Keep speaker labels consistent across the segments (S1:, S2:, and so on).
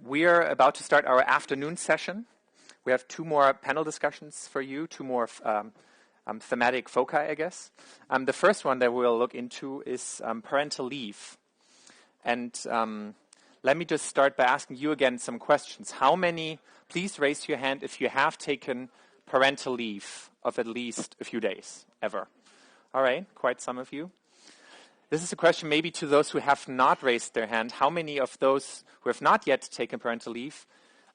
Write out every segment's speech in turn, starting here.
S1: We are about to start our afternoon session. We have 2 more panel discussions for you, 2 more thematic foci, I guess. The first one that we'll look into is parental leave. And let me just start by asking you again some questions. How many, please raise your hand if you have taken parental leave of at least a few days, ever. All right, quite some of you. This is a question maybe to those who have not raised their hand. How many of those who have not yet taken parental leave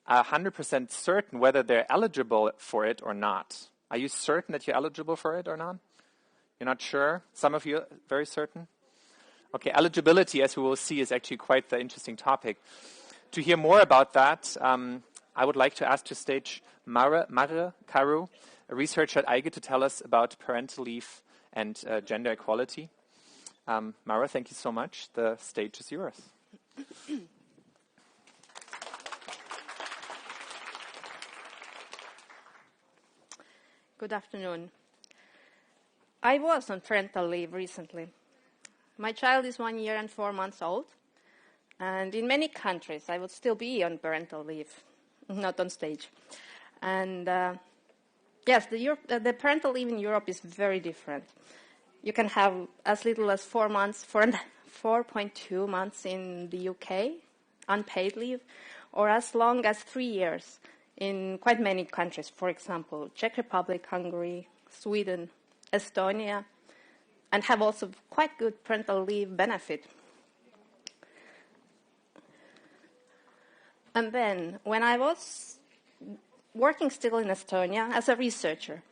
S1: are 100% certain whether they're eligible for it or not? Are you certain that you're eligible for it or not? You're not sure? Some of you are very certain? Okay, eligibility, as we will see, is actually quite the interesting topic. To hear more about that, I would like to ask to stage Marre, Karu, a researcher at EIGE, to tell us about parental leave and gender equality. Mara, thank you so much. The stage is yours.
S2: Good afternoon. I was on parental leave recently. My child is 1 year and 4 months old, and in many countries I would still be on parental leave, not on stage. And yes, the parental leave in Europe is very different. You can have as little as 4 months, 4.2 months in the UK, unpaid leave, or as long as 3 years in quite many countries. For example, Czech Republic, Hungary, Sweden, Estonia, and have also quite good parental leave benefit. And then, when I was working still in Estonia as a researcher,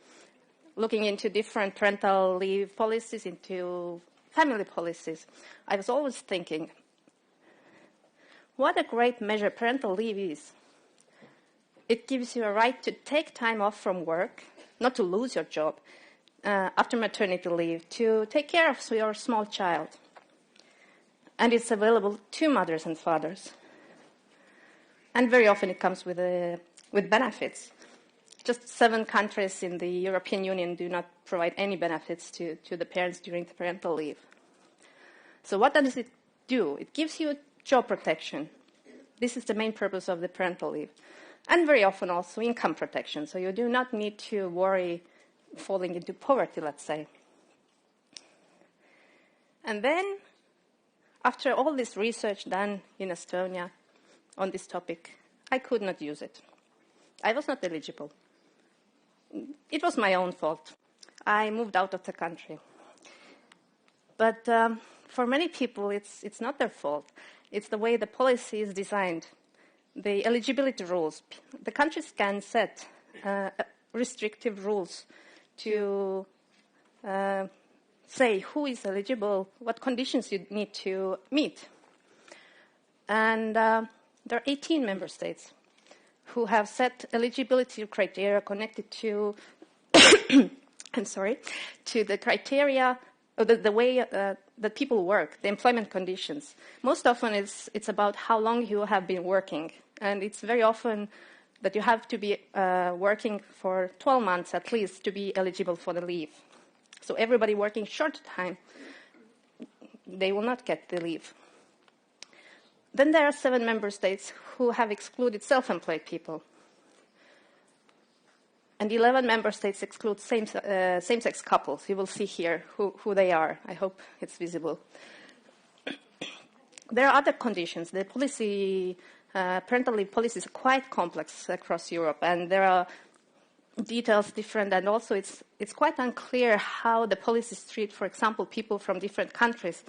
S2: looking into different parental leave policies, into family policies, I was always thinking, what a great measure parental leave is. It gives you a right to take time off from work, not to lose your job after maternity leave, to take care of your small child. And it's available to mothers and fathers. And very often it comes with benefits. Just 7 countries in the European Union do not provide any benefits to the parents during the parental leave. So what does it do? It gives you job protection. This is the main purpose of the parental leave. And very often also income protection. So you do not need to worry falling into poverty, let's say. And then, after all this research done in Estonia on this topic, I could not use it. I was not eligible. It was my own fault. I moved out of the country. But for many people, it's not their fault. It's the way the policy is designed. The eligibility rules. The countries can set restrictive rules to say who is eligible, what conditions you need to meet. And there are 18 member states who have set eligibility criteria connected to, to the criteria, or the way that people work, the employment conditions. Most often it's about how long you have been working. And it's very often that you have to be working for 12 months at least to be eligible for the leave. So everybody working short time, they will not get the leave. Then there are 7 member states who have excluded self-employed people. And 11 member states exclude same-sex couples. You will see here who they are. I hope it's visible. There are other conditions. The policy, parental leave policy is quite complex across Europe, and there are details different, and also it's quite unclear how the policies treat, for example, people from different countries,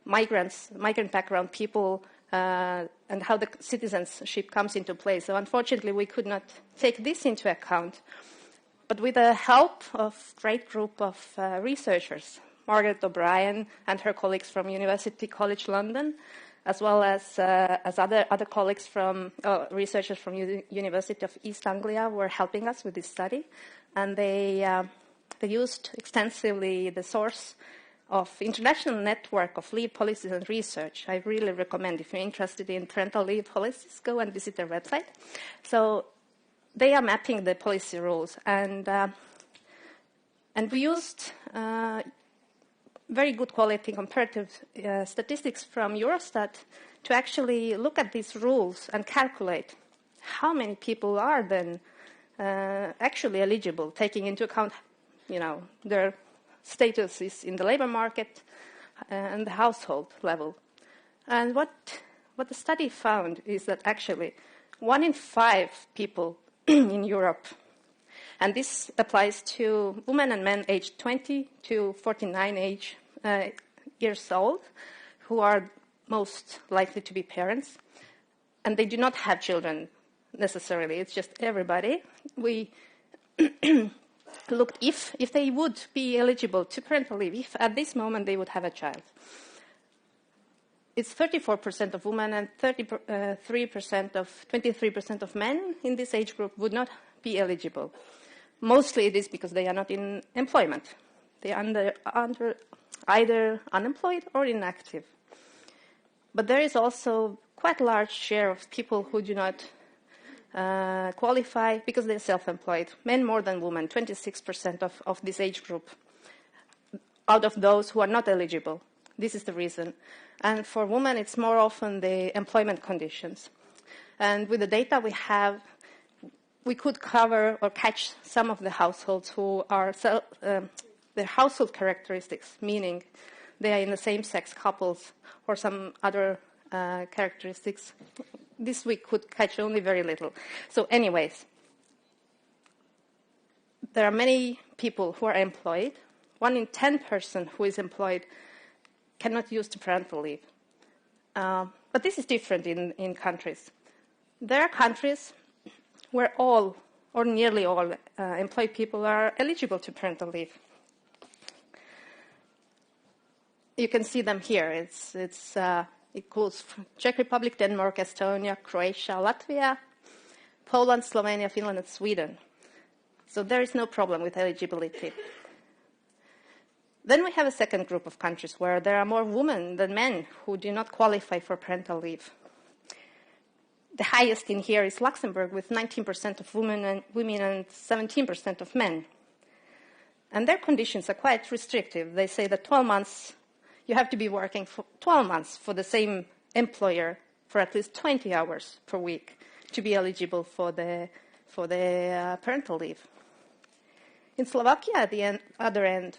S2: migrant background people, and how the citizenship comes into play. So unfortunately, we could not take this into account. But with the help of a great group of researchers, Margaret O'Brien and her colleagues from University College London, as well as other colleagues from researchers from University of East Anglia were helping us with this study. And they used extensively the source of international network of leave policies and research. I really recommend, if you're interested in parental leave policies, go and visit their website. So they are mapping the policy rules, and we used very good quality comparative statistics from Eurostat to actually look at these rules and calculate how many people are then actually eligible, taking into account, their status is in the labor market and the household level. And what the study found is that actually 1 in 5 people in Europe, and this applies to women and men aged 20 to 49 years old, who are most likely to be parents, and they do not have children necessarily, it's just everybody. We looked if they would be eligible to parental leave, if at this moment they would have a child. It's 34% of women and 23% of men in this age group would not be eligible. Mostly it is because they are not in employment. They are either unemployed or inactive. But there is also quite a large share of people who do not qualify because they're self-employed. Men more than women, 26% of this age group out of those who are not eligible. This is the reason. And for women, it's more often the employment conditions. And with the data we have, we could cover or catch some of the households who are their household characteristics, meaning they are in the same-sex couples or some other characteristics. This we could catch only very little. So anyways, there are many people who are employed. 1 in 10 person who is employed cannot use the parental leave. But this is different in countries. There are countries where all or nearly all employed people are eligible to parental leave. You can see them here. It includes Czech Republic, Denmark, Estonia, Croatia, Latvia, Poland, Slovenia, Finland, and Sweden. So there is no problem with eligibility. Then we have a second group of countries where there are more women than men who do not qualify for parental leave. The highest in here is Luxembourg with 19% of women and 17% of men. And their conditions are quite restrictive. They say that 12 months, you have to be working for 12 months for the same employer for at least 20 hours per week to be eligible for the parental leave. In Slovakia, at the other end,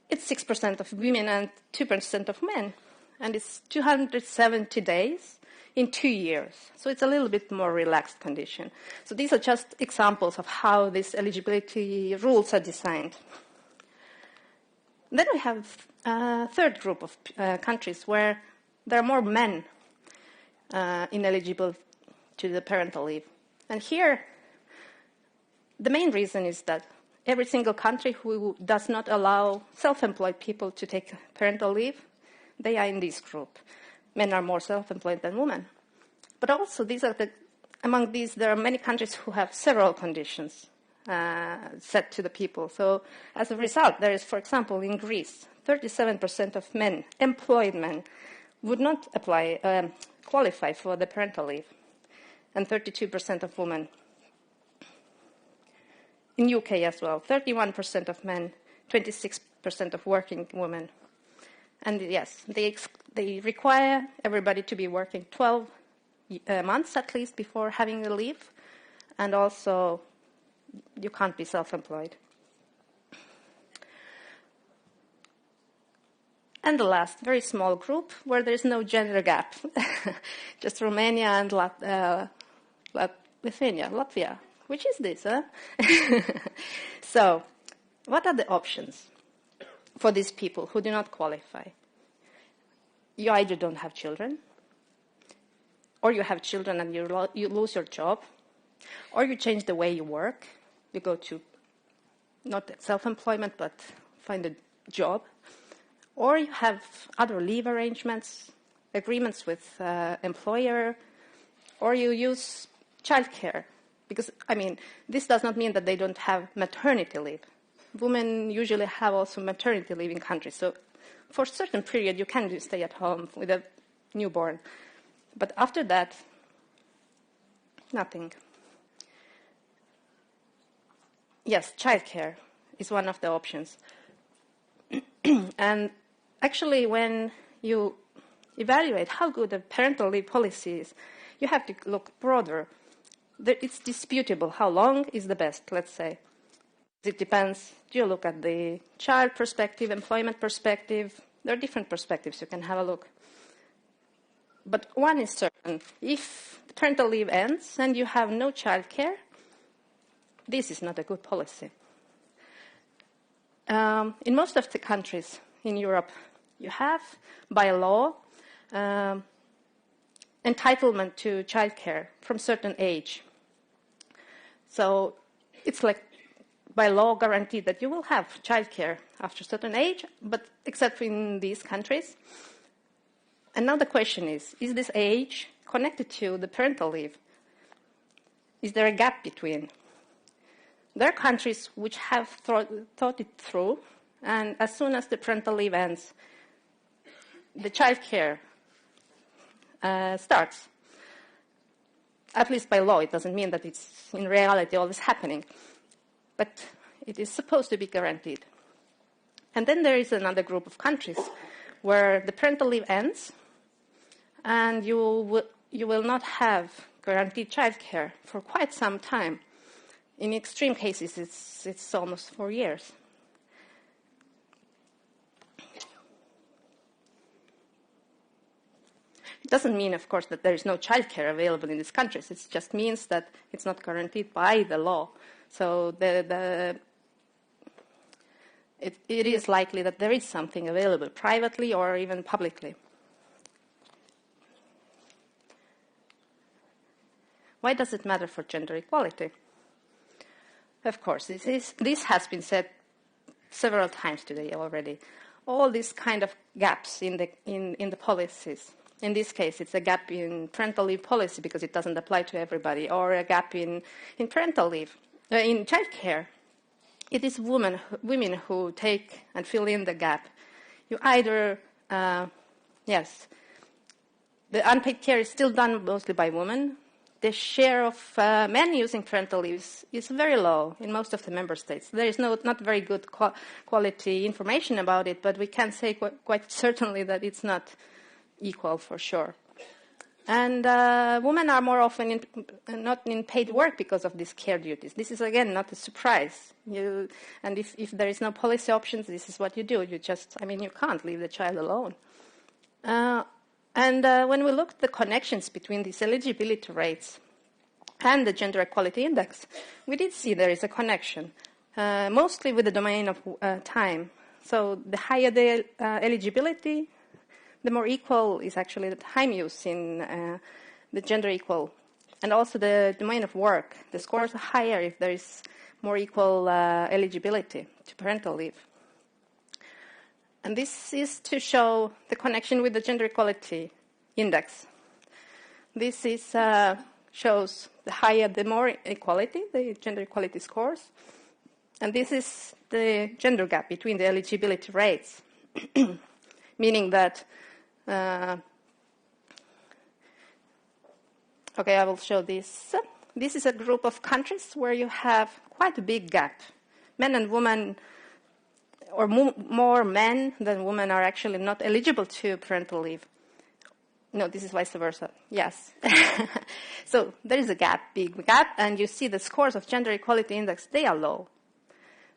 S2: it's 6% of women and 2% of men, and it's 270 days in 2 years. So it's a little bit more relaxed condition. So these are just examples of how these eligibility rules are designed. Then we have a third group of countries where there are more men ineligible to the parental leave. And here, the main reason is that every single country who does not allow self-employed people to take parental leave, they are in this group. Men are more self-employed than women. But also, among these, there are many countries who have several conditions set to the people. So as a result, there is, for example, in Greece, 37% of men, employed men, would not qualify for the parental leave, and 32% of women. In UK as well, 31% of men, 26% of working women. And yes, they require everybody to be working 12 months at least before having the leave, and also you can't be self-employed. And the last, very small group where there is no gender gap, just Romania and Latvia. Which is this, huh? So, what are the options for these people who do not qualify? You either don't have children, or you have children and you lose your job, or you change the way you work. You go to not self-employment, but find a job. Or you have other leave arrangements, agreements with employer, or you use childcare. Because, this does not mean that they don't have maternity leave. Women usually have also maternity leave in countries. So for a certain period, you can stay at home with a newborn. But after that, nothing. Yes, childcare is one of the options. And actually, when you evaluate how good a parental leave policy is, you have to look broader. It's disputable how long is the best, let's say. It depends. Do you look at the child perspective, employment perspective? There are different perspectives you can have a look. But one is certain. If the parental leave ends and you have no child care, this is not a good policy. In most of the countries in Europe, you have, by law, entitlement to childcare from certain age. So it's like by law guaranteed that you will have childcare after a certain age, but except in these countries. And now the question is this age connected to the parental leave? Is there a gap between? There are countries which have thought it through, and as soon as the parental leave ends, the childcare starts. At least by law. It doesn't mean that it's in reality always happening. But it is supposed to be guaranteed. And then there is another group of countries where the parental leave ends and you will not have guaranteed childcare for quite some time. In extreme cases, it's almost 4 years. It doesn't mean, of course, that there is no childcare available in these countries. It just means that it's not guaranteed by the law. So it is likely that there is something available privately or even publicly. Why does it matter for gender equality? Of course, this has been said several times today already. All these kind of gaps in the policies. In this case, it's a gap in parental leave policy because it doesn't apply to everybody, or a gap in parental leave, in childcare. It is women who take and fill in the gap. You either, the unpaid care is still done mostly by women. The share of men using parental leave is very low in most of the member states. There is not very good quality information about it, but we can say quite certainly that it's not equal for sure. And women are more often not in paid work because of these care duties. This is, again, not a surprise. And if there is no policy options, this is what you do. You can't leave the child alone. And when we look at the connections between these eligibility rates and the gender equality index, we did see there is a connection, mostly with the domain of time. So the higher the eligibility, the more equal is actually the time use in the gender equal. And also the domain of work. The scores are higher if there is more equal eligibility to parental leave. And this is to show the connection with the gender equality index. This shows the higher, the more equality, the gender equality scores. And this is the gender gap between the eligibility rates, meaning that I will show this. This is a group of countries where you have quite a big gap. Men and women, or more men than women, are actually not eligible to parental leave. No, this is vice versa. Yes. So there is a gap, big gap, and you see the scores of gender equality index, they are low.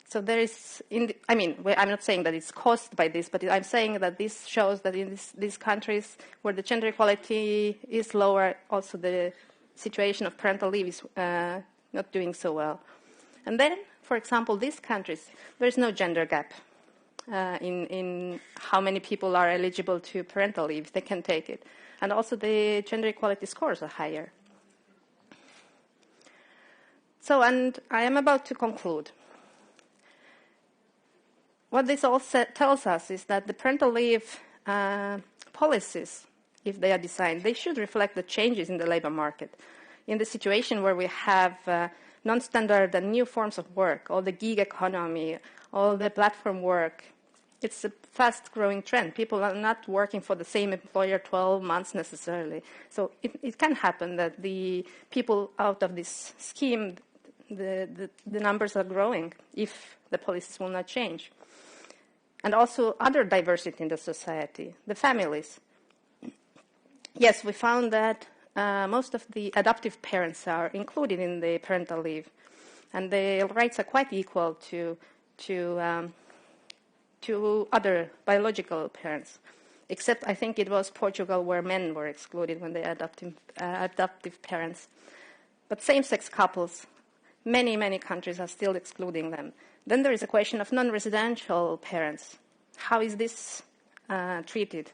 S2: So there is, I'm not saying that it's caused by this, but I'm saying that this shows that in these countries where the gender equality is lower, also the situation of parental leave is not doing so well. And then, for example, these countries, there is no gender gap in how many people are eligible to parental leave. They can take it. And also the gender equality scores are higher. So, and I am about to conclude. What this all tells us is that the parental leave policies, if they are designed, they should reflect the changes in the labor market. In the situation where we have non-standard and new forms of work, all the gig economy, all the platform work, it's a fast-growing trend. People are not working for the same employer 12 months necessarily. So it can happen that the people out of this scheme, the numbers are growing if the policies will not change. and also other diversity in the society, the families. Yes, we found that most of the adoptive parents are included in the parental leave, and the rights are quite equal to other biological parents, except I think it was Portugal where men were excluded when they adoptive parents. But same-sex couples, many countries are still excluding them. Then there is a question of non-residential parents. How is this treated?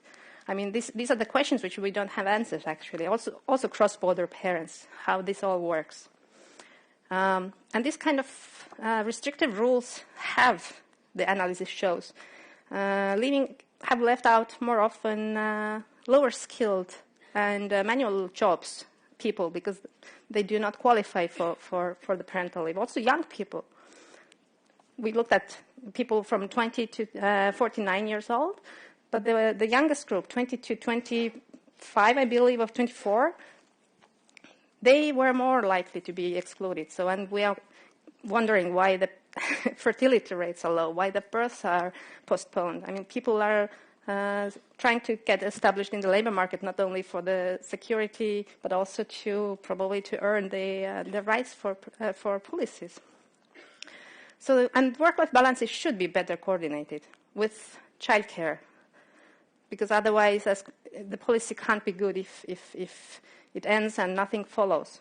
S2: I mean, these are the questions which we don't have answers, actually. Also cross-border parents, how this all works. And these kind of restrictive rules have, the analysis shows, have left out more often lower skilled and manual jobs people because they do not qualify for the parental leave. Also young people. We looked at people from 20 to 49 years old, but the youngest group, 20 to 25, I believe, of 24, they were more likely to be excluded. So, and we are wondering why the fertility rates are low, why the births are postponed. I mean, people are trying to get established in the labor market, not only for the security, but also to probably to earn the rights for policies. So, and work-life balances should be better coordinated with childcare, because otherwise the policy can't be good if it ends and nothing follows.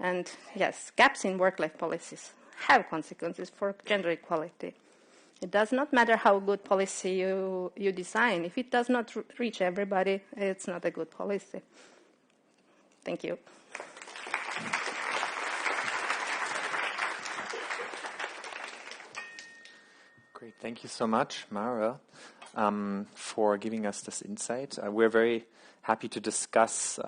S2: And yes, gaps in work-life policies have consequences for gender equality. It does not matter how good policy you design. If it does not reach everybody, it's not a good policy. Thank you.
S1: Great. Thank you so much, Marre, for giving us this insight. We're very happy to discuss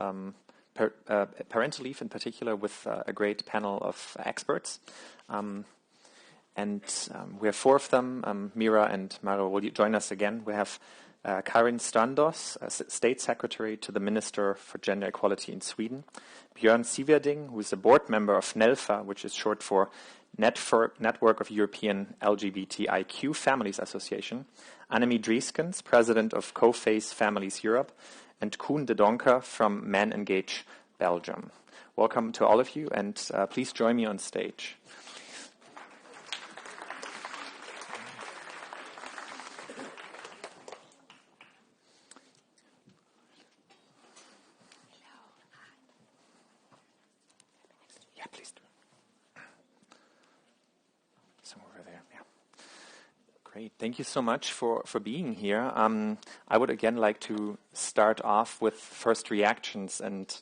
S1: parental leave in particular with a great panel of experts. And we have four of them. Mira and Marre will join us again. We have Karin Strandås, State Secretary to the Minister for Gender Equality in Sweden. Björn Sieverding, who is a board member of NEFLA, which is short for Network of European LGBTIQ Families Association. Annemie Drieskens, President of COFACE Families Europe. And Koen Dedoncker from MenEngage Belgium. Welcome to all of you, and please join me on stage. Yeah, please do. Somewhere over there, yeah. Great, thank you so much for being here. I would again like to start off with first reactions, and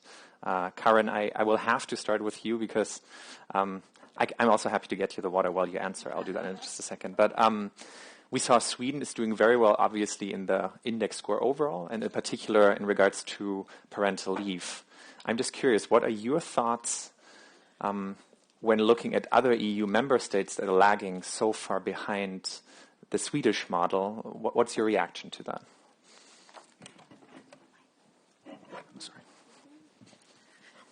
S1: Karin, I will have to start with you because I'm also happy to get you the water while you answer. I'll do that in just a second. But we saw Sweden is doing very well, obviously, in the index score overall, and in particular in regards to parental leave. I'm just curious, what are your thoughts when looking at other EU member states that are lagging so far behind the Swedish model? What's your reaction to that? I'm sorry.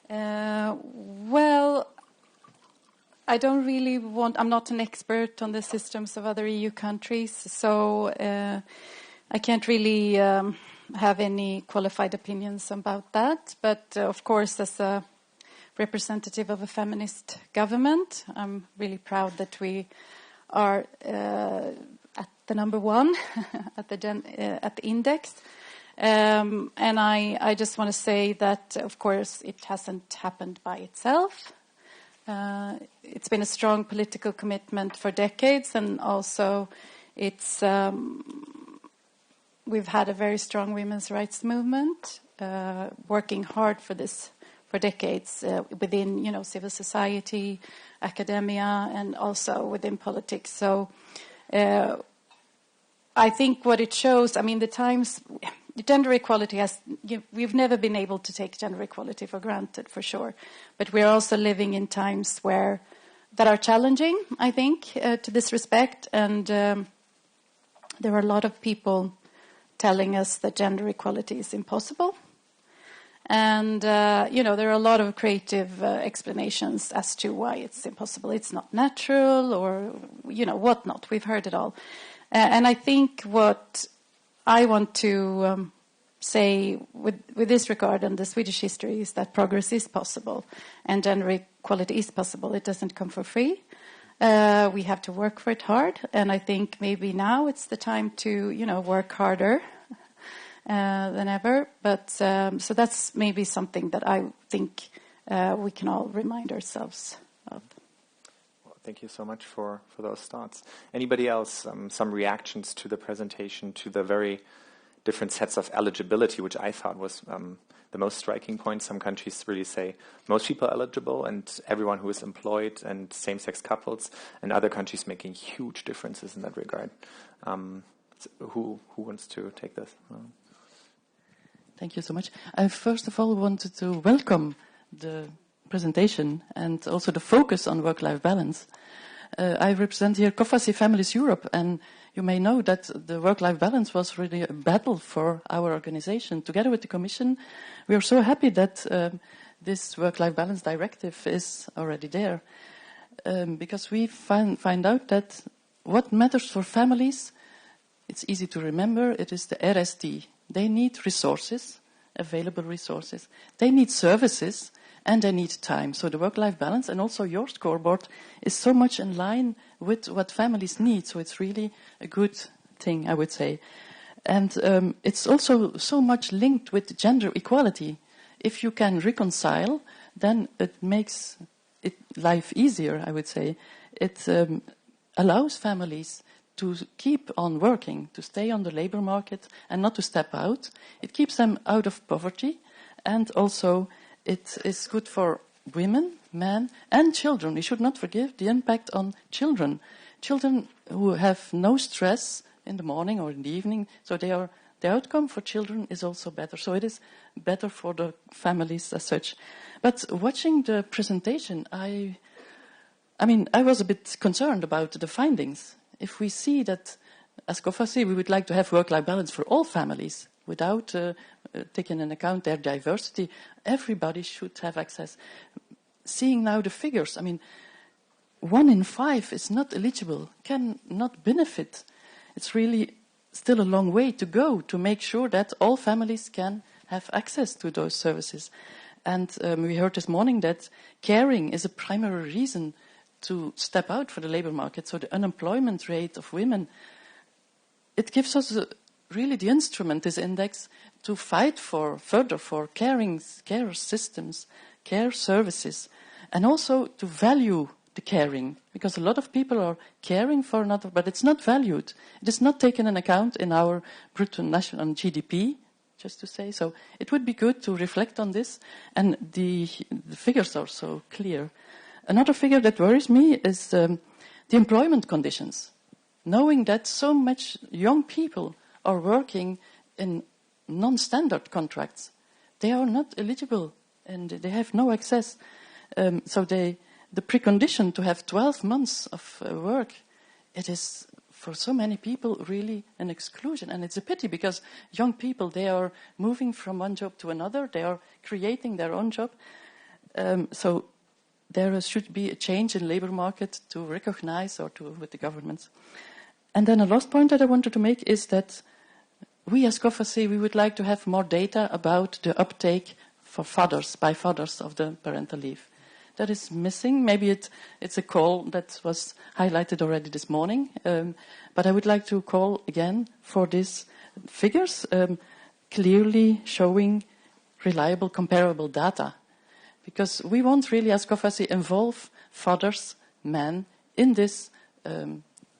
S3: Well, I don't really I'm not an expert on the systems of other EU countries, so I can't really have any qualified opinions about that. But of course, as a representative of a feminist government, I'm really proud that we are at the number one at the index. And I just want to say that, of course, it hasn't happened by itself. It's been a strong political commitment for decades, and also we've had a very strong women's rights movement, working hard for this for decades within, civil society, academia, and also within politics. So I think what it shows, gender equality we've never been able to take gender equality for granted, for sure. But we're also living in times that are challenging, I think, to this respect. And there are a lot of people telling us that gender equality is impossible. And, there are a lot of creative explanations as to why it's impossible. It's not natural or, whatnot. We've heard it all. And I think what I want to say with this regard on the Swedish history is that progress is possible and gender equality is possible. It doesn't come for free. We have to work for it hard, and I think maybe now it's the time to, work harder than ever. But so that's maybe something that I think we can all remind ourselves of.
S1: Well, thank you so much for those thoughts. Anybody else? Some reactions to the presentation, to the very different sets of eligibility, which I thought was the most striking point. Some countries really say most people are eligible and everyone who is employed and same-sex couples, and other countries making huge differences in that regard. Who wants to take this?
S4: Thank you so much. I first of all wanted to welcome the presentation and also the focus on work-life balance. I represent here COFACE Families Europe, and you may know that the work-life balance was really a battle for our organization. Together with the Commission, we are so happy that this work-life balance directive is already there, because we find out that what matters for families, it's easy to remember, it is the RST. They need resources, available resources. They need services, and they need time. So the work-life balance and also your scoreboard is so much in line with what families need. So it's really a good thing, I would say. And it's also so much linked with gender equality. If you can reconcile, then it makes life easier, I would say. It allows families to keep on working, to stay on the labor market and not to step out. It keeps them out of poverty, and also it is good for women, men, and children. We should not forget the impact on children. Children who have no stress in the morning or in the evening, so the outcome for children is also better. So it is better for the families as such. But watching the presentation, I was a bit concerned about the findings. If we see that, as COFACE, we would like to have work-life balance for all families, without taking into account their diversity, everybody should have access. Seeing now the figures, 1 in 5 is not eligible, cannot benefit. It's really still a long way to go to make sure that all families can have access to those services. And we heard this morning that caring is a primary reason to step out for the labor market. So the unemployment rate of women, it gives us really the instrument, this index, to fight further for care systems, care services, and also to value the caring, because a lot of people are caring for another, but it's not valued. It is not taken into account in our brutto national GDP, just to say. So it would be good to reflect on this, and the figures are so clear. Another figure that worries me is the employment conditions. Knowing that so much young people are working in non-standard contracts, they are not eligible and they have no access. So the precondition to have 12 months of work, it is for so many people really an exclusion. And it's a pity, because young people, they are moving from one job to another, they are creating their own job. So there should be a change in labor market to recognize, or with the governments. And then a last point that I wanted to make is that we as COFACE, we would like to have more data about the uptake by fathers of the parental leave. That is missing. Maybe it's a call that was highlighted already this morning, but I would like to call again for these figures, clearly showing reliable, comparable data. Because we want really, as COFACE, involve fathers, men, in this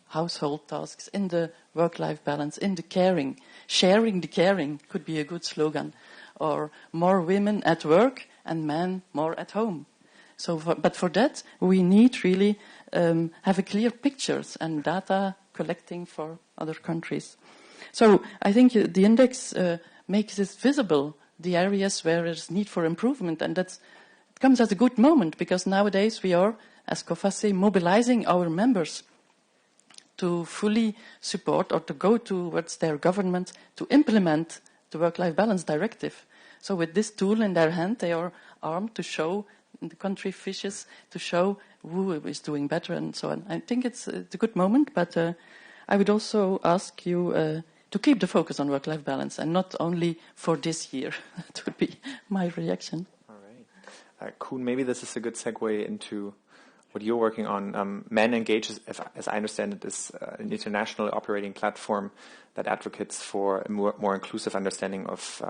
S4: household tasks, in the work-life balance, in the caring. Sharing the caring could be a good slogan. Or more women at work and men more at home. But for that, we need really have a clear pictures and data collecting for other countries. So I think the index makes this visible, the areas where there's need for improvement, and it comes at a good moment, because nowadays we are, as COFACE, mobilizing our members to fully support or to go towards their government to implement the work-life balance directive. So with this tool in their hand, they are armed to show the country fishes, to show who is doing better and so on. I think it's a good moment, but I would also ask you to keep the focus on work-life balance and not only for this year. That would be my reaction.
S1: All right. Koen, maybe this is a good segue into what you're working on. MenEngage, as I understand it, is an international operating platform that advocates for a more inclusive understanding of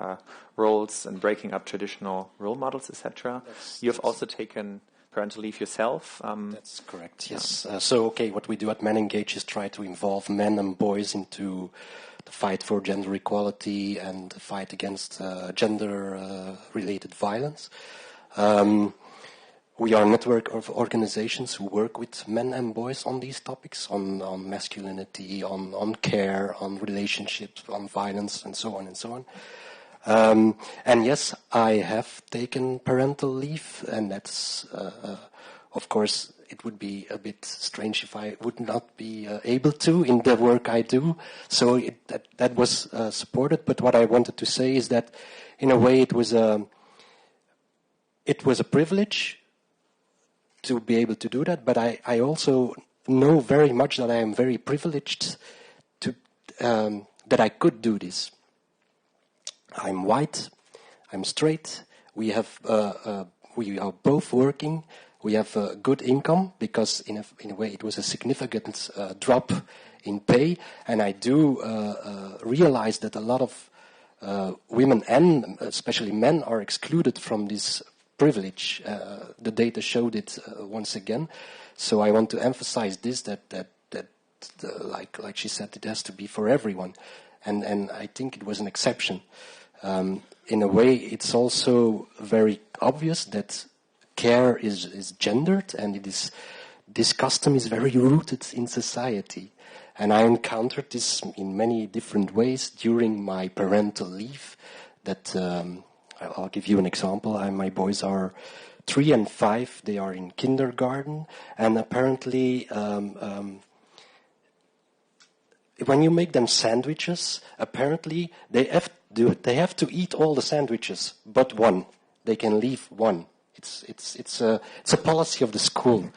S1: roles and breaking up traditional role models, etc. You have also taken parental leave yourself.
S5: That's correct, yes. What we do at MenEngage is try to involve men and boys into the fight for gender equality and the fight against gender-related violence. We are a network of organizations who work with men and boys on these topics, on masculinity, on care, on relationships, on violence, and so on and so on. And yes, I have taken parental leave, and that's, of course, it would be a bit strange if I would not be able to in the work I do. So that was supported. But what I wanted to say is that, in a way, it was a privilege to be able to do that, but I also know very much that I am very privileged to that I could do this. I'm white, I'm straight, we are both working, we have a good income, because in a way it was a significant drop in pay, and I do realize that a lot of women and especially men are excluded from this privilege. The data showed it once again. So I want to emphasize this, that like she said, it has to be for everyone. And I think it was an exception. In a way, it's also very obvious that care is gendered, and this custom is very rooted in society. And I encountered this in many different ways during my parental leave. That I'll give you an example. My boys are 3 and 5. They are in kindergarten, and apparently, when you make them sandwiches, apparently they have to eat all the sandwiches, but one. They can leave one. It's a policy of the school.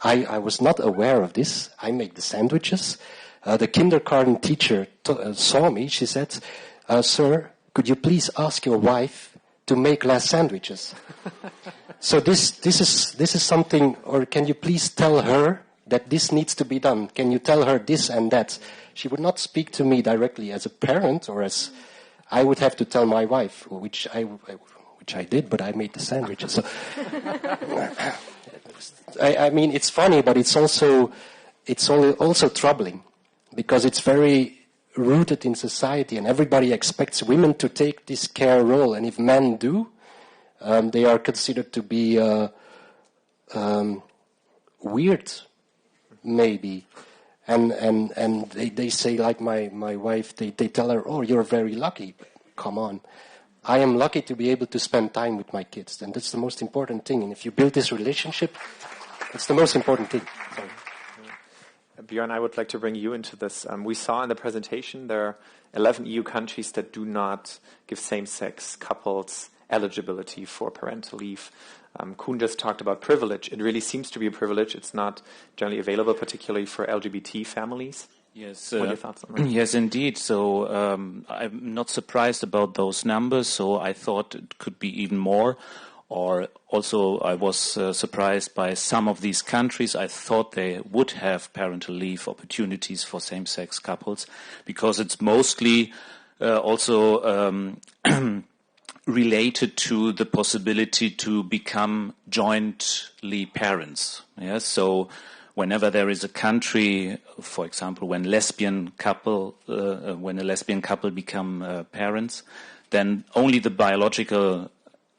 S5: I was not aware of this. I make the sandwiches. The kindergarten teacher saw me. She said, "Sir, could you please ask your wife to make less sandwiches?" So this is something, or can you please tell her that this needs to be done? Can you tell her this and that? She would not speak to me directly as a parent, or as I would have to tell my wife, which I did, but I made the sandwiches. So, I mean, it's funny, but it's also troubling, because it's very rooted in society, and everybody expects women to take this care role, and if men do, they are considered to be weird, maybe. And they say, like my wife, they tell her, "Oh, you're very lucky." Come on. I am lucky to be able to spend time with my kids, and that's the most important thing. And if you build this relationship, it's the most important thing. Sorry.
S1: Björn, I would like to bring you into this. We saw in the presentation there are 11 EU countries that do not give same-sex couples eligibility for parental leave. Koen just talked about privilege. It really seems to be a privilege. It's not generally available, particularly for LGBT families.
S6: Yes,
S1: what are your thoughts on that?
S6: Yes, indeed. So I'm not surprised about those numbers. So I thought it could be even more. Or also I was surprised by some of these countries. I thought they would have parental leave opportunities for same-sex couples, because it's mostly also related to the possibility to become jointly parents. Yes, so whenever there is a country, for example, when a lesbian couple become parents, then only the biological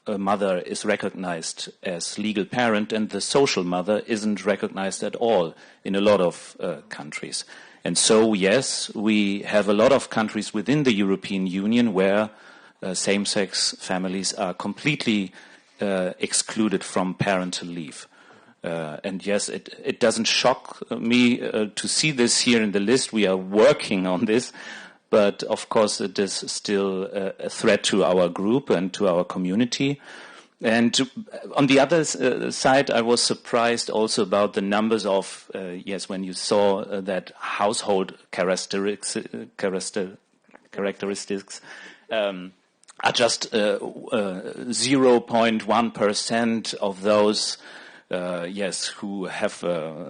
S6: mother is recognized as legal parent, and the social mother isn't recognized at all in a lot of countries. And so, yes, we have a lot of countries within the European Union where same-sex families are completely excluded from parental leave. And yes, it doesn't shock me to see this here in the list. We are working on this. But of course, it is still a threat to our group and to our community. And on the other side, I was surprised also about the numbers of, when you saw that household characteristics are just 0.1% of those, who have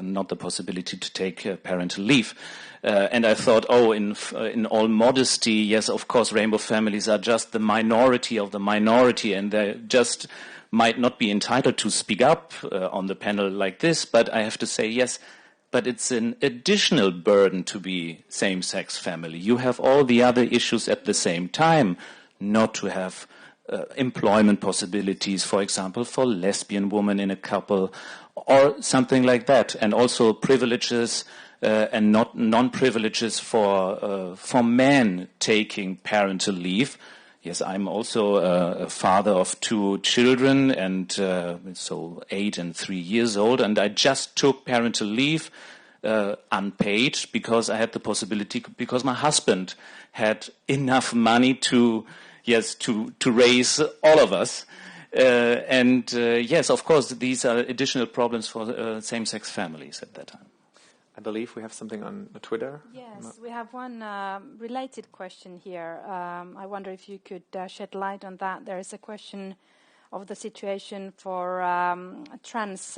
S6: not the possibility to take parental leave. And I thought, in all modesty, yes, of course, rainbow families are just the minority of the minority, and they just might not be entitled to speak up on the panel like this. But I have to say, yes, but it's an additional burden to be same-sex family. You have all the other issues at the same time, not to have employment possibilities, for example, for lesbian women in a couple, or something like that, and also privileges and not non-privileges for men taking parental leave. Yes, I'm also a father of 2 children, and so 8 and 3 years old, and I just took parental leave unpaid because I had the possibility, because my husband had enough money to raise all of us. Yes, of course, these are additional problems for same-sex families at that time.
S1: I believe we have something on Twitter.
S3: Yes, we have one related question here. I wonder if you could shed light on that. There is a question of the situation for trans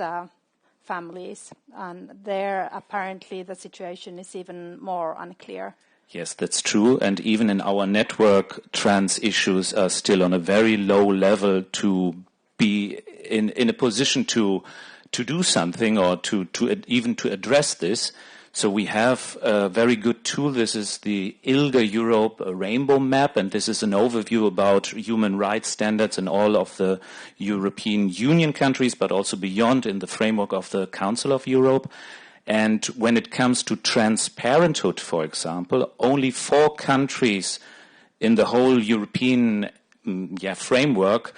S3: families, and there apparently the situation is even more unclear.
S6: Yes, that's true. And even in our network, trans issues are still on a very low level to be in a position to do something or to even to address this. So we have a very good tool. This is the ILGA Europe Rainbow Map, and this is an overview about human rights standards in all of the European Union countries, but also beyond in the framework of the Council of Europe. And when it comes to trans parenthood, for example, only 4 countries in the whole European framework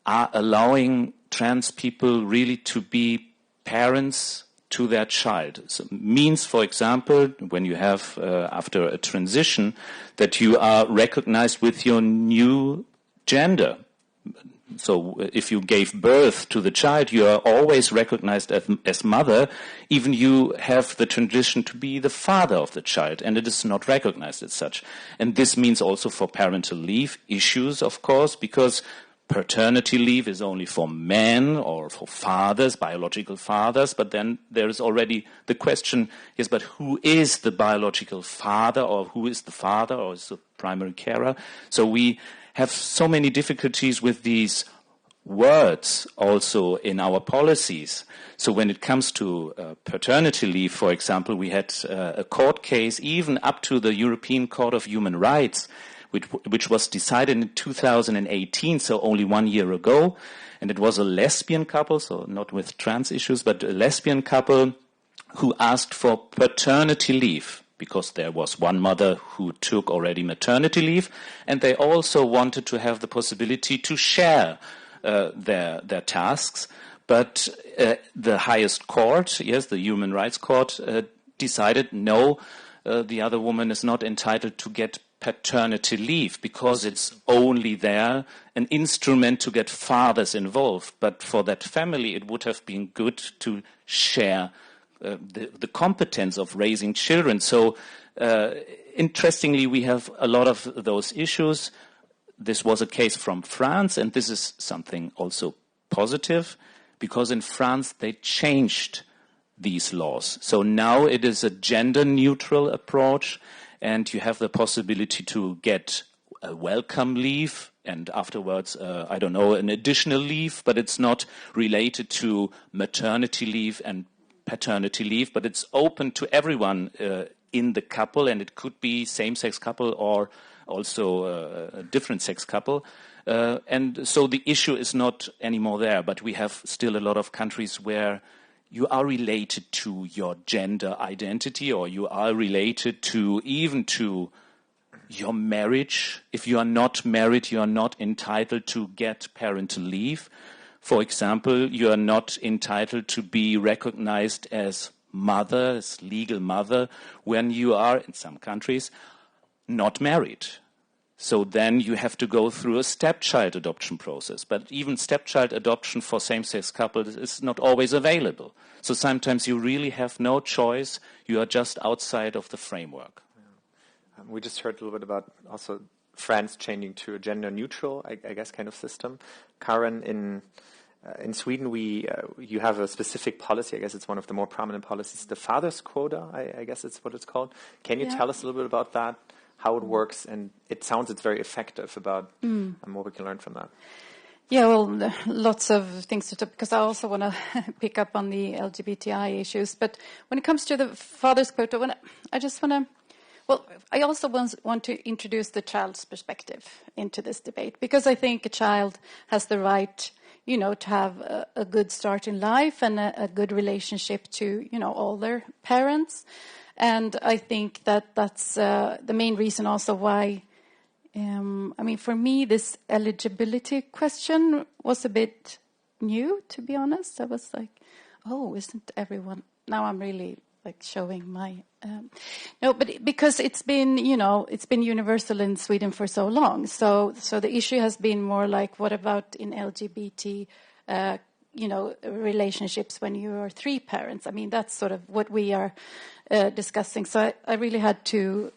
S6: are allowing trans people really to be parents to their child. So it means, for example, when you have, after a transition, that you are recognized with your new gender. So if you gave birth to the child, you are always recognized as mother, even you have the transition to be the father of the child, and it is not recognized as such. And this means also for parental leave issues, of course, because paternity leave is only for men or for fathers, biological fathers, but then there is already the question, yes, but who is the biological father, or who is the father, or is the primary carer? So we have so many difficulties with these words also in our policies. So when it comes to paternity leave, for example, we had a court case even up to the European Court of Human Rights, which was decided in 2018, so only 1 year ago. And it was a lesbian couple, so not with trans issues, but a lesbian couple who asked for paternity leave, because there was one mother who took already maternity leave, and they also wanted to have the possibility to share their tasks. But the highest court, yes, the Human Rights Court, decided no, the other woman is not entitled to get paternity leave, because it's only there an instrument to get fathers involved. But for that family, it would have been good to share the competence of raising children. So interestingly, we have a lot of those issues. This was a case from France, and this is something also positive, because in France they changed these laws. So now it is a gender-neutral approach, and you have the possibility to get a welcome leave, and afterwards, an additional leave, but it's not related to maternity leave and paternity leave, but it's open to everyone in the couple, and it could be same-sex couple or also a different sex couple. And so the issue is not anymore there, but we have still a lot of countries where you are related to your gender identity, or you are related to even to your marriage. If you are not married, you are not entitled to get parental leave. For example, you are not entitled to be recognized as mother, as legal mother, when you are, in some countries, not married. So then you have to go through a stepchild adoption process. But even stepchild adoption for same-sex couples is not always available. So sometimes you really have no choice. You are just outside of the framework.
S1: Yeah. We just heard a little bit about also France changing to a gender-neutral, I guess, kind of system. Karin, in Sweden, you have a specific policy. I guess it's one of the more prominent policies, the father's quota. I guess it's what it's called. Can you tell us a little bit about that? How it works, and it sounds it's very effective about what we can learn from that.
S3: Yeah, well, lots of things to talk, because I also want to pick up on the LGBTI issues. But when it comes to the father's quota, I also want to introduce the child's perspective into this debate, because I think a child has the right, to have a good start in life and a good relationship to, all their parents. And I think that's the main reason also why, for me, this eligibility question was a bit new, to be honest. I was like, oh, isn't everyone... Now I'm really showing my... No, but because it's been universal in Sweden for so long. So the issue has been more like, what about in LGBT relationships when you are three parents? I mean, that's sort of what we are discussing. So I really had to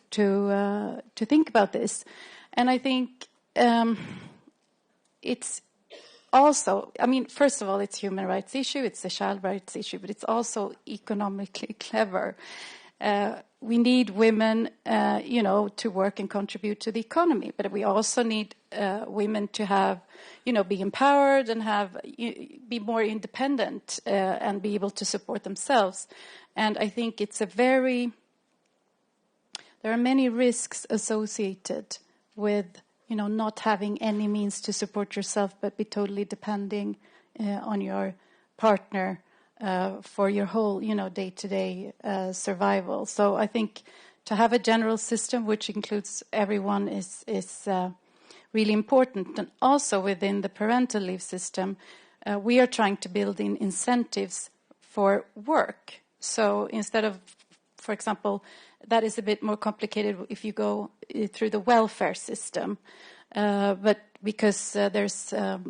S3: think about this, and I think it's also, first of all, it's a human rights issue, it's a child rights issue, but it's also economically clever. We need women, to work and contribute to the economy, but we also need women to have, be empowered and be more independent and be able to support themselves. And I think there are many risks associated with, not having any means to support yourself, but be totally depending on your partner for your whole, day-to-day survival. So I think to have a general system which includes everyone is really important. And also within the parental leave system, we are trying to build in incentives for work. So instead of, for example, that is a bit more complicated if you go through the welfare system, but because there's a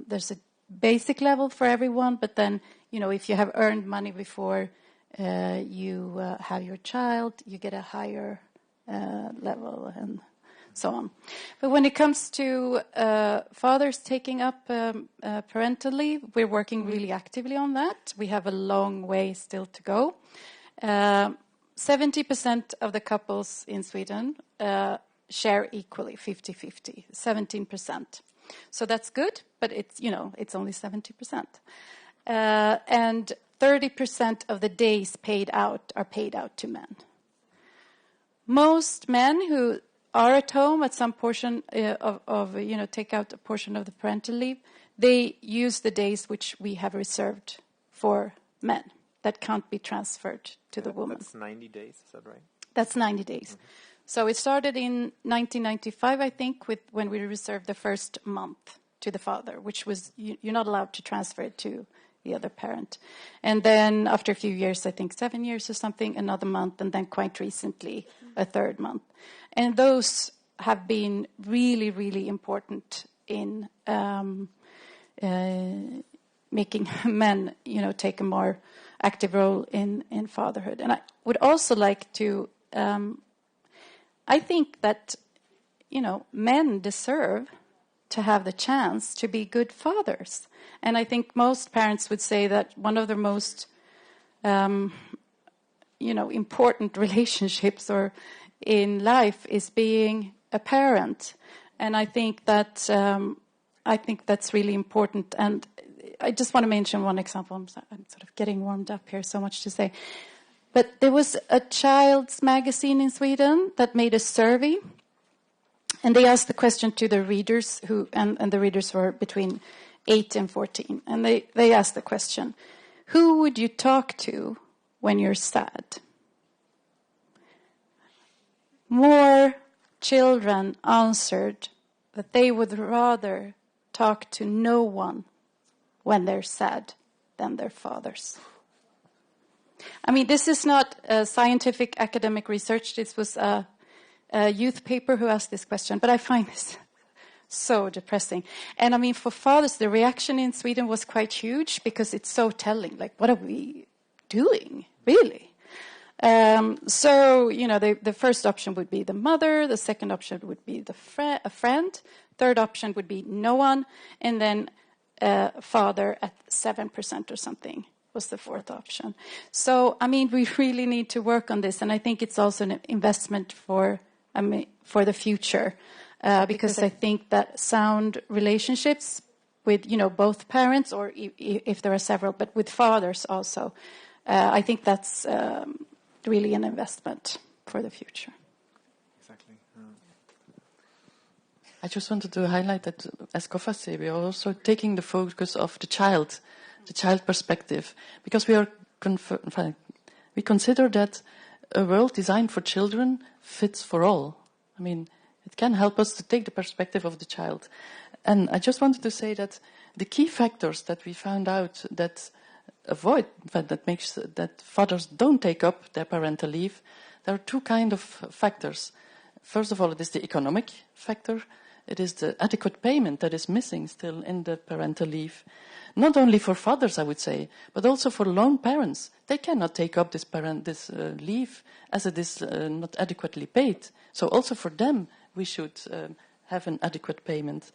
S3: basic level for everyone, but then, if you have earned money before you have your child, you get a higher level and so on. But when it comes to fathers taking up parental leave, we're working really actively on that. We have a long way still to go. 70% of the couples in Sweden share equally, 50-50, 17%. So that's good, but it's only 70%. And 30% of the days paid out are paid out to men. Most men who are at home at some portion take out a portion of the parental leave, they use the days which we have reserved for men that can't be transferred to the woman.
S1: That's 90 days, is that right?
S3: That's 90 days. Mm-hmm. So it started in 1995, I think, when we reserved the first month to the father, which was, you're not allowed to transfer it to the other parent. And then after a few years, I think 7 years or something, another month, and then quite recently, a third month. And those have been really, really important in making men, take a more active role in fatherhood. And I would also like to, I think that, men deserve to have the chance to be good fathers. And I think most parents would say that one of the most, important relationships or in life is being a parent. And I think that that's really important. And I just want to mention one example. I'm sort of getting warmed up here, so much to say. But there was a child's magazine in Sweden that made a survey, and they asked the question to the readers, and the readers were between 8 and 14. And they asked the question, who would you talk to when you're sad? More children answered that they would rather talk to no one when they're sad than their fathers. I mean, this is not scientific academic research. This was a youth paper who asked this question, but I find this So depressing. And I mean, for fathers, the reaction in Sweden was quite huge because it's so telling. Like, what are we doing, really? So, you know, the first option would be the mother. The second option would be a friend. Third option would be no one. And then father at 7% or something was the fourth option. So, I mean, we really need to work on this. And I think it's also an investment for the future. Because I think that sound relationships with, you know, both parents or if there are several, but with fathers also, I think that's really an investment for the future.
S1: Exactly.
S4: I just wanted to highlight that as COFACE, we are also taking the focus of the child perspective, because we consider that a world designed for children fits for all. I mean, it can help us to take the perspective of the child. And I just wanted to say that the key factors that we found out that makes that fathers don't take up their parental leave, there are two kinds of factors. First of all, it is the economic factor. It is the adequate payment that is missing still in the parental leave. Not only for fathers, I would say, but also for lone parents. They cannot take up this leave as it is not adequately paid. So also for them, we should have an adequate payment.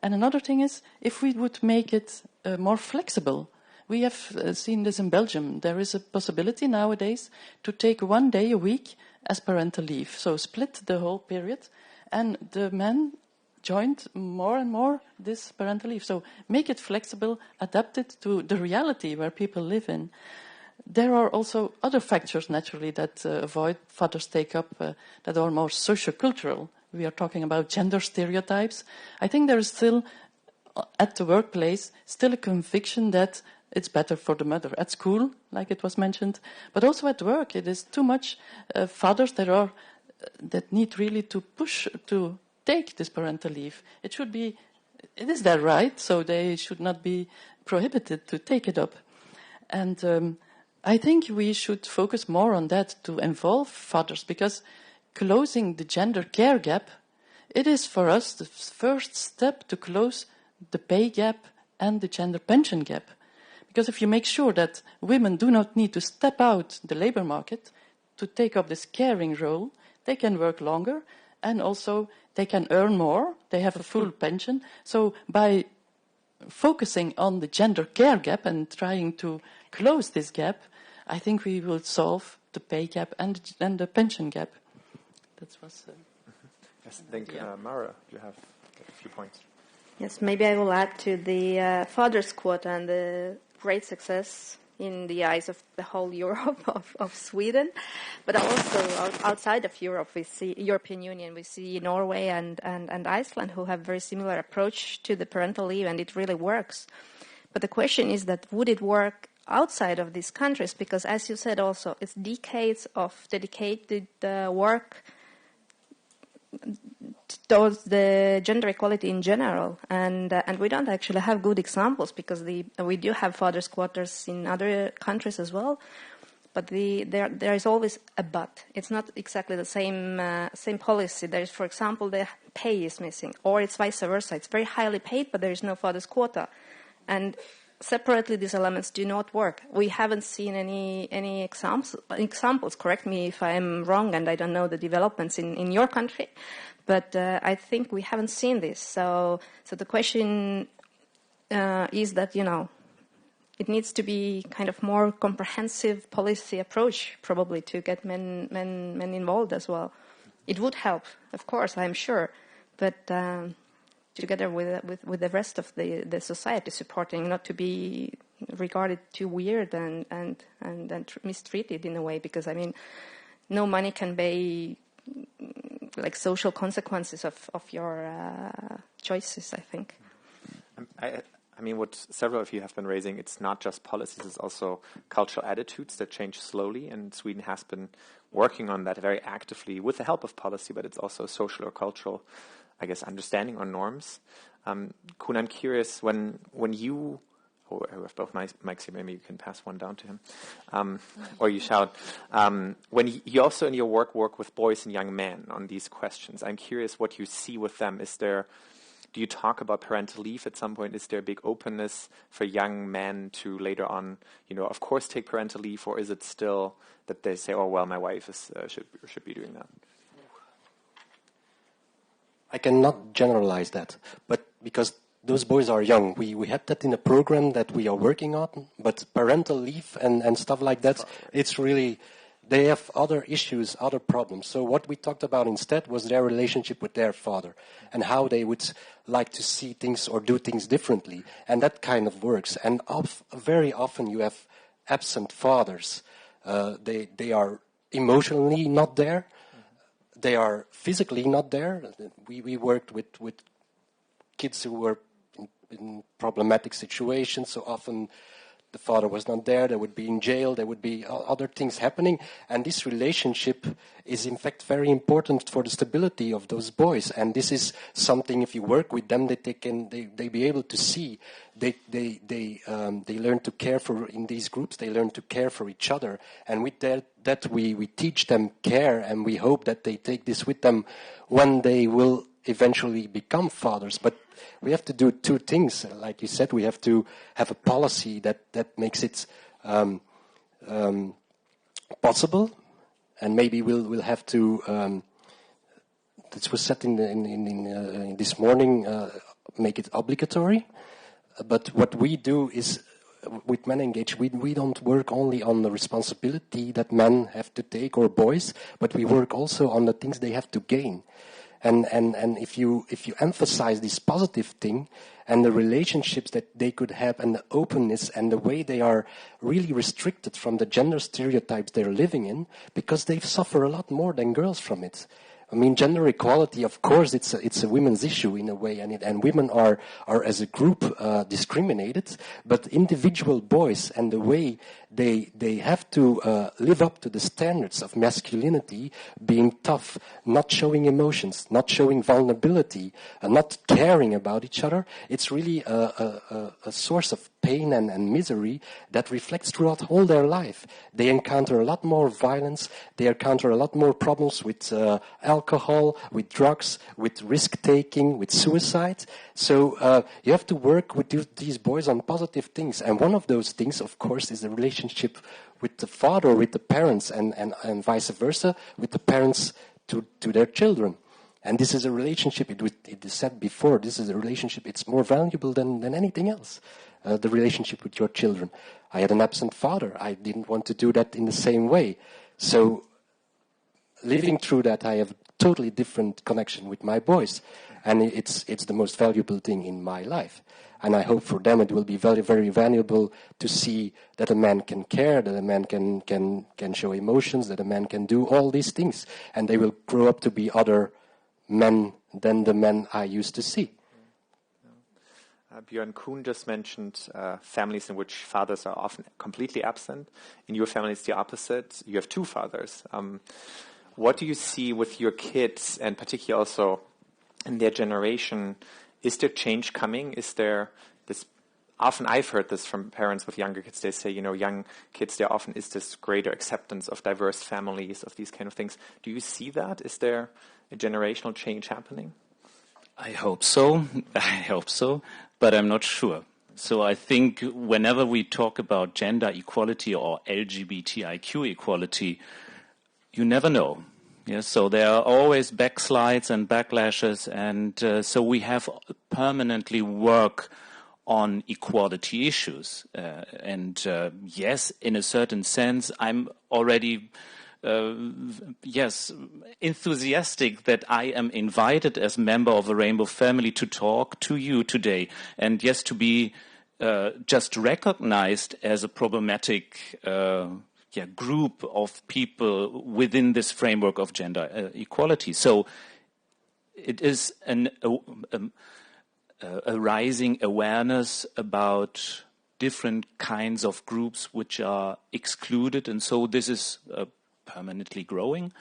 S4: And another thing is, if we would make it more flexible, we have seen this in Belgium. There is a possibility nowadays to take 1 day a week as parental leave. So split the whole period, and the men joined more and more this parental leave. So make it flexible, adapt it to the reality where people live in. There are also other factors, naturally, that avoid fathers take up that are more socio-cultural. We are talking about gender stereotypes. I think there is still, at the workplace, still a conviction that it's better for the mother. At school, like it was mentioned, but also at work, it is too much fathers that need really to push to take this parental leave. It is their right, so they should not be prohibited to take it up. And I think we should focus more on that to involve fathers, because closing the gender care gap, it is for us the first step to close the pay gap and the gender pension gap. Because if you make sure that women do not need to step out the labor market to take up this caring role, they can work longer, and also they can earn more, they have a full pension. So by focusing on the gender care gap and trying to close this gap, I think we will solve the pay gap and the pension gap. That was.
S1: Yes, I think Marre, you have a few points.
S2: Yes, maybe I will add to the father's quota and the great success in the eyes of the whole Europe of Sweden, but also outside of Europe. We see European Union, we see Norway and Iceland, who have very similar approach to the parental leave, and it really works. But the question is that would it work outside of these countries? Because as you said also, it's decades of dedicated work towards the gender equality in general, and we don't actually have good examples, because we do have fathers' quotas in other countries as well, but there is always a but. It's not exactly the same policy. There is, for example, the pay is missing, or it's vice versa. It's very highly paid, but there is no fathers' quota, and separately these elements do not work. We haven't seen any examples. Correct me if I'm wrong, and I don't know the developments in your country, but I think we haven't seen this. So the question is that, you know, it needs to be kind of more comprehensive policy approach, probably, to get men involved as well. It would help, of course, I'm sure, but together with the rest of the society supporting, not to be regarded too weird and mistreated in a way, because I mean, no money can pay like social consequences of your choices, I think.
S1: I mean, what several of you have been raising, it's not just policies, it's also cultural attitudes that change slowly, and Sweden has been working on that very actively with the help of policy, but it's also social or cultural, I guess, understanding or norms. Koen, I'm curious, when you, I have both mics here, maybe you can pass one down to him, or you shout. When you also in your work with boys and young men on these questions, I'm curious what you see with them. Do Do you talk about parental leave at some point? Is there a big openness for young men to later on, of course, take parental leave, or is it still that they say, oh, well, my wife is should be doing that?
S5: I cannot generalize that, but because those boys are young, we had that in a program that we are working on, but parental leave and stuff like that, it's really, they have other issues, other problems. So what we talked about instead was their relationship with their father and how they would like to see things or do things differently. And that kind of works. And very often you have absent fathers. They are emotionally not there. They are physically not there. We worked with kids who were in problematic situations, so often the father was not there, they would be in jail, there would be other things happening, and this relationship is in fact very important for the stability of those boys, and this is something, if you work with them, that they be able to see. They learn to care for, in these groups, they learn to care for each other, and with that we teach them care, and we hope that they take this with them when they will eventually become fathers. But we have to do two things. Like you said, we have to have a policy that makes it possible, and maybe we'll have to. This was set in this morning. Make it obligatory. But what we do is, with MenEngage, we don't work only on the responsibility that men have to take, or boys, but we work also on the things they have to gain. And if you emphasize this positive thing and the relationships that they could have and the openness and the way they are really restricted from the gender stereotypes they're living in, because they suffer a lot more than girls from it. I mean, gender equality, of course, it's a women's issue in a way, and women are as a group discriminated, but individual boys and the way they have to live up to the standards of masculinity, being tough, not showing emotions, not showing vulnerability, not caring about each other, it's really a source of pain and misery that reflects throughout all their life. They encounter a lot more violence, they encounter a lot more problems with alcohol, with drugs, with risk-taking, with suicide. So you have to work with these boys on positive things. And one of those things, of course, is the relationship with the father, with the parents, and vice versa, with the parents to their children. And this is a relationship, it is said before, this is a relationship, it's more valuable than anything else. The relationship with your children. I had an absent father. I didn't want to do that in the same way. So living through that, I have a totally different connection with my boys. And it's the most valuable thing in my life. And I hope for them it will be very, very valuable to see that a man can care, that a man can show emotions, that a man can do all these things. And they will grow up to be other men than the men I used to see.
S1: Björn, Koen just mentioned families in which fathers are often completely absent. In your family, it's the opposite. You have two fathers. What do you see with your kids, and particularly also in their generation? Is there change coming? Is there this? Often I've heard this from parents with younger kids. They say, young kids, there often is this greater acceptance of diverse families, of these kind of things. Do you see that? Is there a generational change happening?
S6: I hope so. But I'm not sure. So I think whenever we talk about gender equality or LGBTIQ equality, you never know. Yes, so there are always backslides and backlashes, and so we have permanently work on equality issues. Yes, in a certain sense, I'm already enthusiastic that I am invited as member of a Rainbow family to talk to you today, and yes, to be just recognized as a problematic group of people within this framework of gender equality. So it is a rising awareness about different kinds of groups which are excluded, and so this is permanently growing.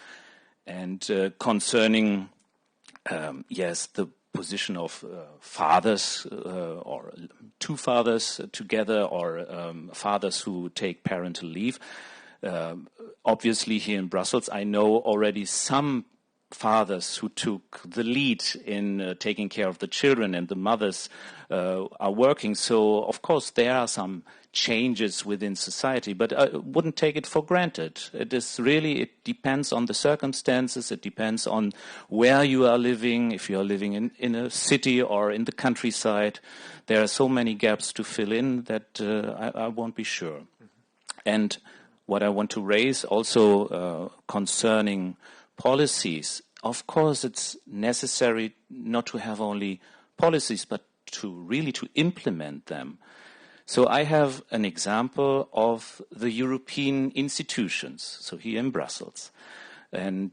S6: And concerning, the position of fathers or two fathers together, or fathers who take parental leave, obviously here in Brussels I know already some fathers who took the lead in taking care of the children, and the mothers are working. So, of course, there are some changes within society, but I wouldn't take it for granted. It depends on the circumstances. It depends on where you are living, if you are living in a city or in the countryside. There are so many gaps to fill in that I won't be sure. And what I want to raise also concerning policies, of course it's necessary not to have only policies, but to implement them. So I have an example of the European institutions, so here in Brussels. And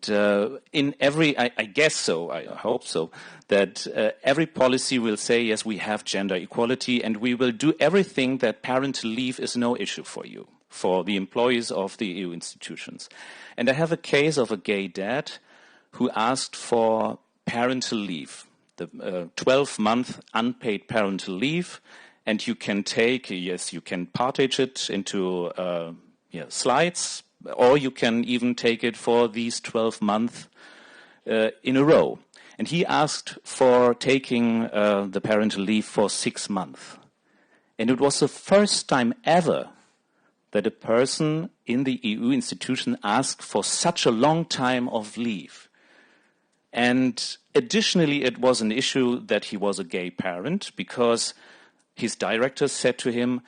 S6: in every, I guess so, I hope so, that every policy will say, yes, we have gender equality, and we will do everything that parental leave is no issue for you, for the employees of the EU institutions. And I have a case of a gay dad who asked for parental leave, the 12-month unpaid parental leave, and you can take, yes, you can partage it into slides, or you can even take it for these 12 months in a row. And he asked for taking the parental leave for 6 months. And it was the first time ever that a person in the EU institution asked for such a long time of leave. And additionally, it was an issue that he was a gay parent, because his director said to him,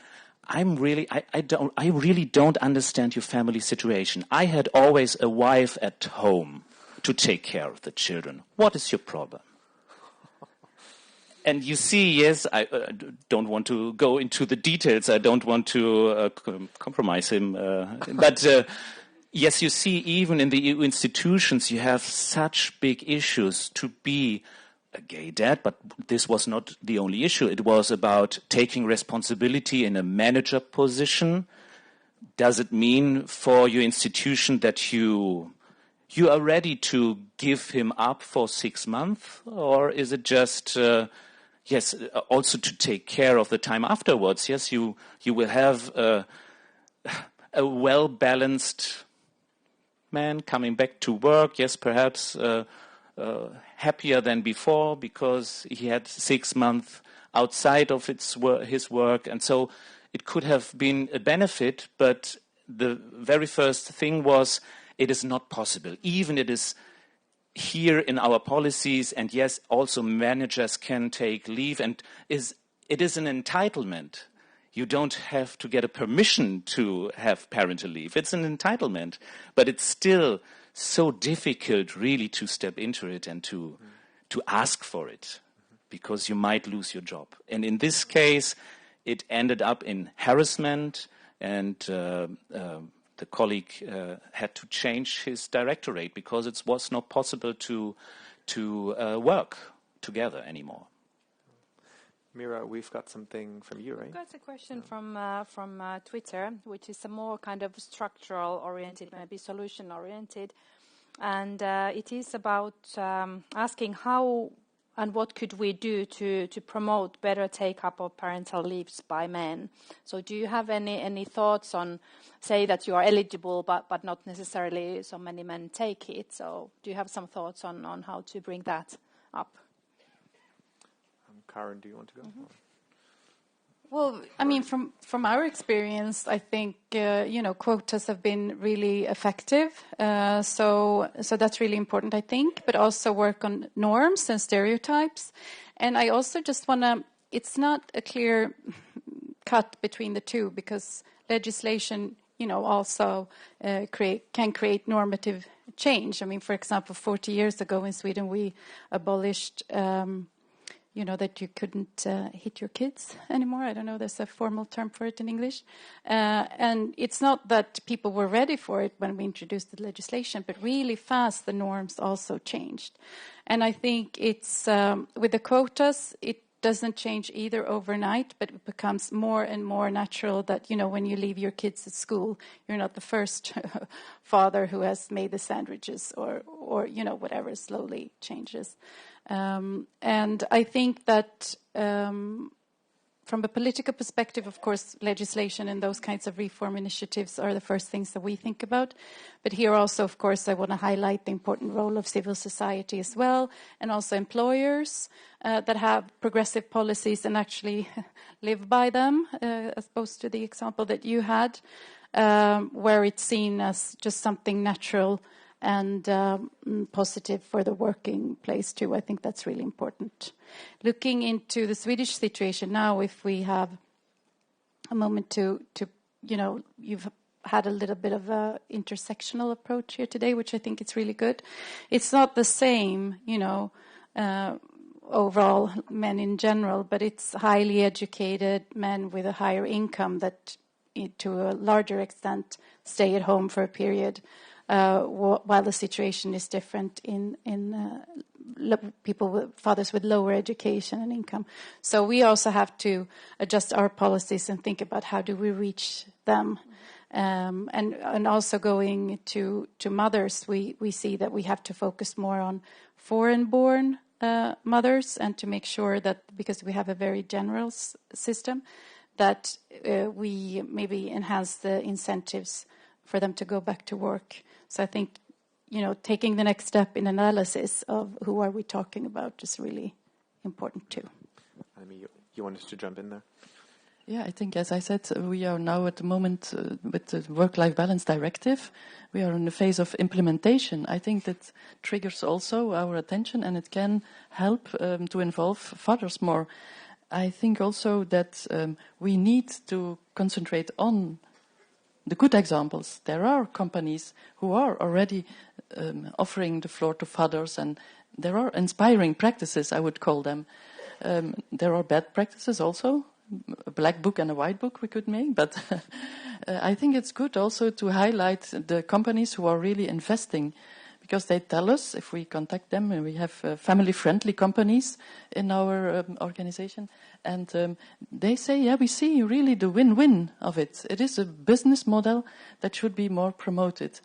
S6: I really don't understand your family situation. I had always a wife at home to take care of the children. What is your problem? And you see, yes, I don't want to go into the details. I don't want to compromise him. But yes, you see, even in the EU institutions, you have such big issues to be a gay dad, but this was not the only issue. It was about taking responsibility in a manager position. Does it mean for your institution that you are ready to give him up for 6 months? Or is it just, also to take care of the time afterwards? Yes, you will have a well-balanced man coming back to work. Yes, perhaps happier than before because he had 6 months outside of his work. And so it could have been a benefit, but the very first thing was it is not possible. Even it is here in our policies, and yes, also managers can take leave, and it is an entitlement. You don't have to get a permission to have parental leave. It's an entitlement, but it's still so difficult really to step into it and to ask for it, because you might lose your job. And in this case, it ended up in harassment, and the colleague had to change his directorate because it was not possible to work together anymore.
S1: Mira, we've got something from you, right?
S7: I've got a question from Twitter, which is a more kind of structural oriented, maybe solution oriented, and it is about asking how and what could we do to promote better take-up of parental leaves by men. So do you have any thoughts on, say that you are eligible but not necessarily so many men take it? So do you have some thoughts on how to bring that up?
S1: Karin, do you want to go? Mm-hmm.
S3: Well, I mean, from our experience, I think quotas have been really effective. So that's really important, I think. But also work on norms and stereotypes. And I also just want to. It's not a clear cut between the two, because legislation, also can create normative change. I mean, for example, 40 years ago in Sweden, we abolished. That you couldn't hit your kids anymore. I don't know, there's a formal term for it in English. And it's not that people were ready for it when we introduced the legislation, but really fast the norms also changed. And I think it's, with the quotas, it doesn't change either overnight, but it becomes more and more natural that, when you leave your kids at school, you're not the first father who has made the sandwiches or whatever slowly changes. And I think that from a political perspective, of course, legislation and those kinds of reform initiatives are the first things that we think about. But here also, of course, I want to highlight the important role of civil society as well, and also employers that have progressive policies and actually live by them, as opposed to the example that you had, where it's seen as just something natural and positive for the working place too. I think that's really important. Looking into the Swedish situation now, if we have a moment to you've had a little bit of a intersectional approach here today, which I think is really good. It's not the same, overall men in general, but it's highly educated men with a higher income that, to a larger extent, stay at home for a period. While the situation is different in people, fathers with lower education and income. So we also have to adjust our policies and think about how do we reach them. And also going to mothers, we see that we have to focus more on foreign-born mothers, and to make sure that, because we have a very general system, that we maybe enhance the incentives for them to go back to work. So I think, taking the next step in analysis of who are we talking about is really important too.
S1: Annemie, you wanted to jump in there?
S4: Yeah, I think, as I said, we are now at the moment with the Work-Life Balance Directive. We are in the phase of implementation. I think that triggers also our attention, and it can help to involve fathers more. I think also that we need to concentrate on the good examples. There are companies who are already offering the floor to fathers, and there are inspiring practices, I would call them. There are bad practices also, a black book and a white book we could make, but I think it's good also to highlight the companies who are really investing, because they tell us, if we contact them, and we have family-friendly companies in our organization, and they say, yeah, we see really the win-win of it. It is a business model that should be more promoted.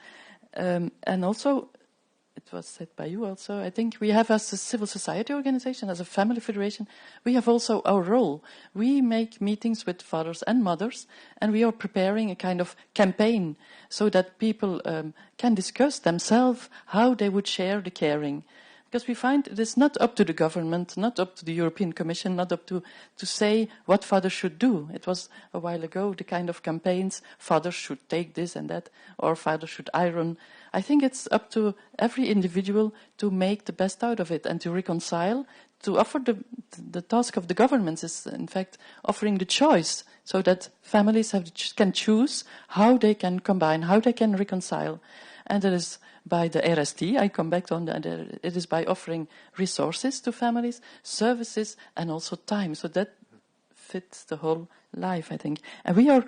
S4: And also, it was said by you also, I think we have, as a civil society organization, as a family federation, we have also our role. We make meetings with fathers and mothers, and we are preparing a kind of campaign so that people can discuss themselves how they would share the caring. Because we find it is not up to the government, not up to the European Commission, not up to say what fathers should do. It was a while ago, the kind of campaigns, fathers should take this and that, or fathers should iron. I think it's up to every individual to make the best out of it and to reconcile. To offer the task of the governments is, in fact, offering the choice so that families can choose how they can combine, how they can reconcile. And it is by the RST, I come back on that, it is by offering resources to families, services, and also time. So that fits the whole life, I think. And we are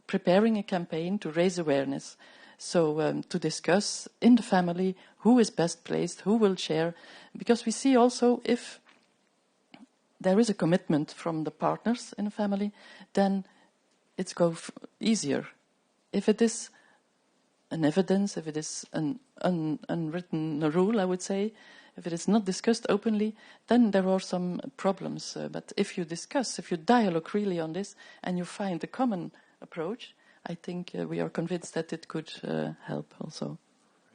S4: preparing a campaign to raise awareness. So to discuss in the family who is best placed, who will share. Because we see also if there is a commitment from the partners in a family, then it goes easier. If it is an evidence, if it is an unwritten rule, I would say, if it is not discussed openly, then there are some problems. But if you discuss, if you dialogue really on this, and you find a common approach, I think we are convinced that it could help also.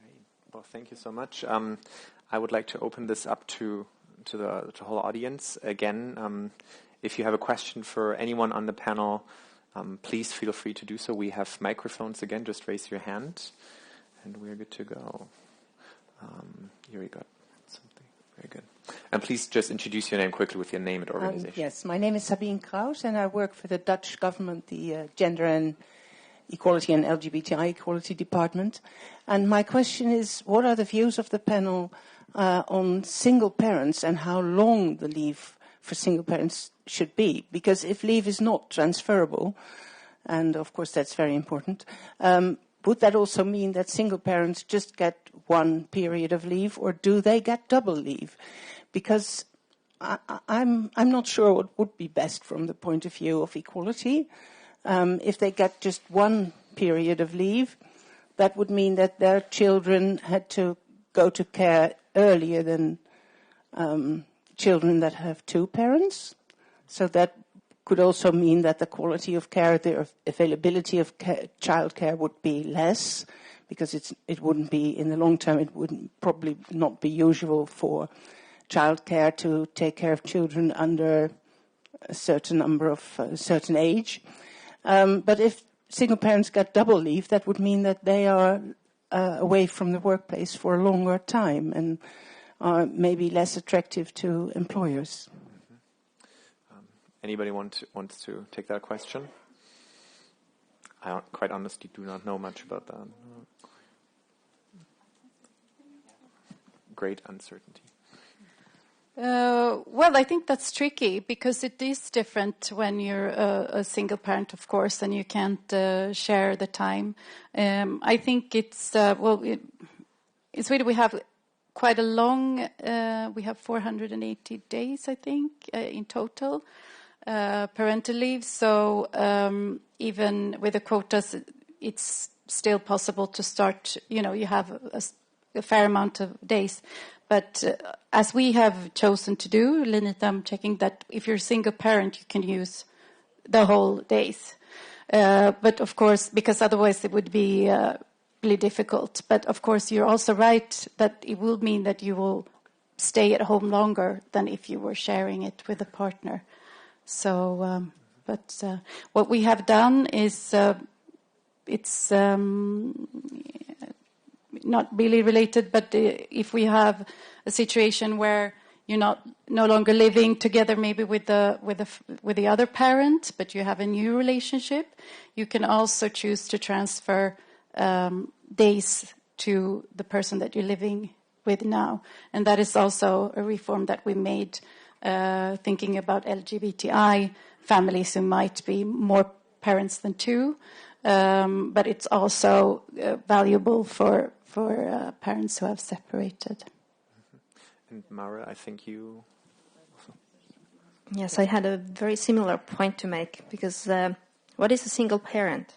S1: Great. Well, thank you so much. I would like to open this up to the whole audience. Again, if you have a question for anyone on the panel, please feel free to do so. We have microphones again. Just raise your hand, and we're good to go. Here we go. Something very good. And please just introduce your name quickly with your name and organization.
S8: Yes, my name is Sabine Kraus, and I work for the Dutch government, the Gender and Equality and LGBTI Equality Department. And my question is, what are the views of the panel on single parents and how long the leave for single parents should be? Because if leave is not transferable, and of course that's very important, would that also mean that single parents just get one period of leave, or do they get double leave? Because I'm not sure what would be best from the point of view of equality. If they get just one period of leave, that would mean that their children had to go to care earlier than children that have two parents. So that could also mean that the quality of care, the availability of childcare would be less, because it wouldn't be, in the long term, it wouldn't probably not be usual for childcare to take care of children under a certain number of a certain age. But if single parents get double leave, that would mean that they are away from the workplace for a longer time and are maybe less attractive to employers.
S1: Anybody wants to take that question? I quite honestly do not know much about that. Great uncertainty.
S3: Well, I think that's tricky because it is different when you're a single parent, of course, and you can't share the time. I think it's, in Sweden we have quite a long, we have 480 days, I think, in total. Parental leave, so even with the quotas, it's still possible to start, you have a fair amount of days. But as we have chosen to do, Lenita, I'm checking that if you're a single parent, you can use the whole days. But of course, because otherwise it would be really difficult. But of course, you're also right that it will mean that you will stay at home longer than if you were sharing it with a partner. So, but what we have done is it's not really related, but if we have a situation where you're no longer living together, maybe with the other parent, but you have a new relationship, you can also choose to transfer days to the person that you're living with now, and that is also a reform that we made. Thinking about LGBTI families who might be more parents than two, but it's also valuable for parents who have separated.
S1: And Marre, I think you...
S2: Yes, I had a very similar point to make, because what is a single parent?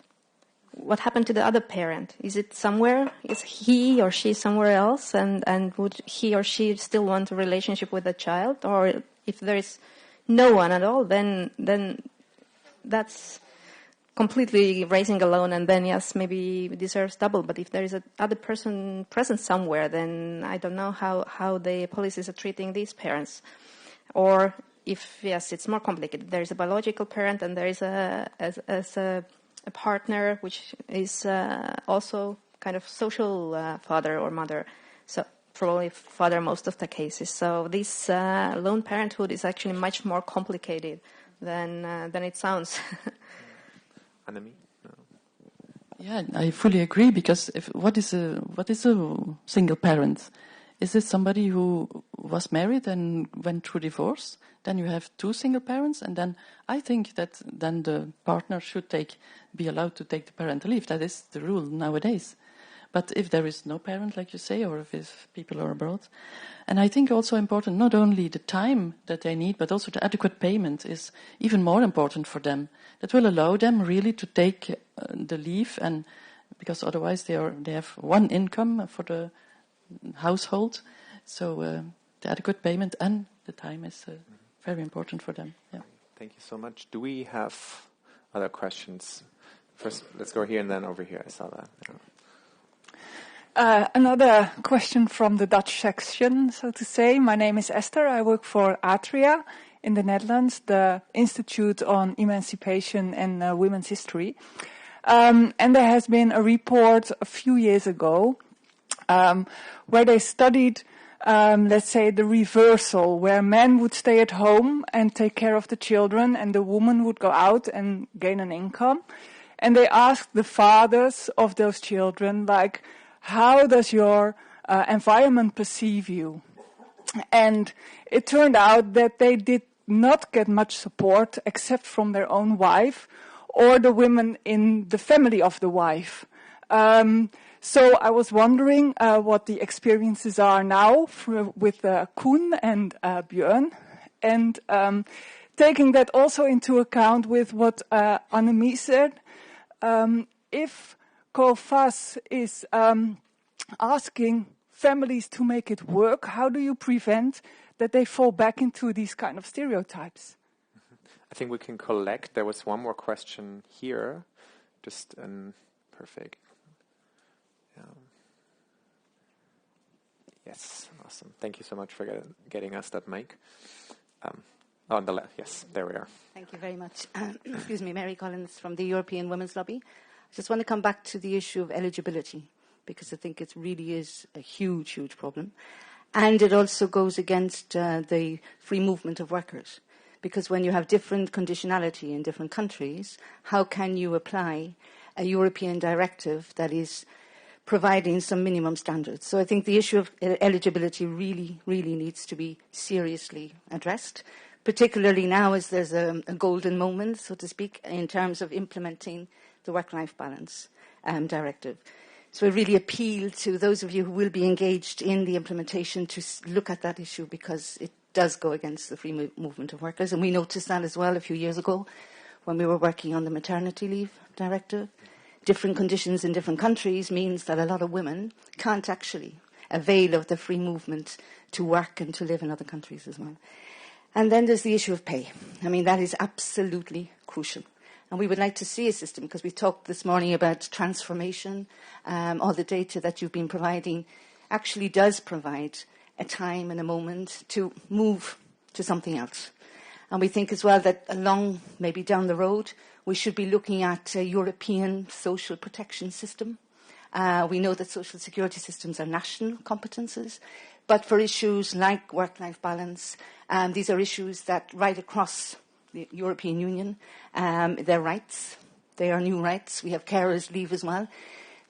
S2: What happened to the other parent? Is it somewhere? Is he or she somewhere else? And would he or she still want a relationship with the child? Or if there is no one at all, then that's completely raising alone, and then yes, maybe deserves double. But if there is another person present somewhere, then I don't know how the policies are treating these parents. Or if, yes, it's more complicated. There is a biological parent and there is a partner, which is also kind of social father or mother. So probably father most of the cases. So this lone parenthood is actually much more complicated than it sounds.
S1: Annemie? No.
S4: Yeah, I fully agree, because what is a single parent? Is it somebody who was married and went through divorce? Then you have two single parents, and then I think that then the partner should be allowed to take the parental leave. That is the rule nowadays. But if there is no parent, like you say, or if people are abroad, and I think also important, not only the time that they need, but also the adequate payment is even more important for them. That will allow them really to take the leave, and because otherwise they have one income for the household. So the adequate payment and the time is very important for them. Yeah.
S1: Thank you so much. Do we have other questions? First, let's go here and then over here. I saw that. Yeah.
S9: Another question from the Dutch section, so to say. My name is Esther. I work for Atria in the Netherlands, the Institute on Emancipation and Women's History. And there has been a report a few years ago where they studied, let's say, the reversal, where men would stay at home and take care of the children, and the woman would go out and gain an income. And they asked the fathers of those children, like, how does your environment perceive you? And it turned out that they did not get much support except from their own wife or the women in the family of the wife. So I was wondering what the experiences are now with Koen and Björn, and taking that also into account with what Annemie said. If COFACE is asking families to make it work, how do you prevent that they fall back into these kind of stereotypes?
S1: I think we can collect. There was one more question here. Just perfect. Yes, awesome. Thank you so much for getting us that mic. On the left, yes, there we are.
S10: Thank you very much. Excuse me, Mary Collins from the European Women's Lobby. I just want to come back to the issue of eligibility, because I think it really is a huge, huge problem. And it also goes against the free movement of workers, because when you have different conditionality in different countries, how can you apply a European directive that is providing some minimum standards? So I think the issue of eligibility really, really needs to be seriously addressed, particularly now as there's a golden moment, so to speak, in terms of implementing the work-life balance directive. So I really appeal to those of you who will be engaged in the implementation to look at that issue, because it does go against the free movement of workers. And we noticed that as well a few years ago when we were working on the maternity leave directive. Different conditions in different countries means that a lot of women can't actually avail of the free movement to work and to live in other countries as well. And then there's the issue of pay. I mean, that is absolutely crucial. And we would like to see a system, because we talked this morning about transformation. All the data that you've been providing actually does provide a time and a moment to move to something else. And we think as well that along, maybe down the road, we should be looking at a European social protection system. We know that social security systems are national competences, but for issues like work-life balance, these are issues that right across the European Union, they're rights. They are new rights. We have carers leave as well.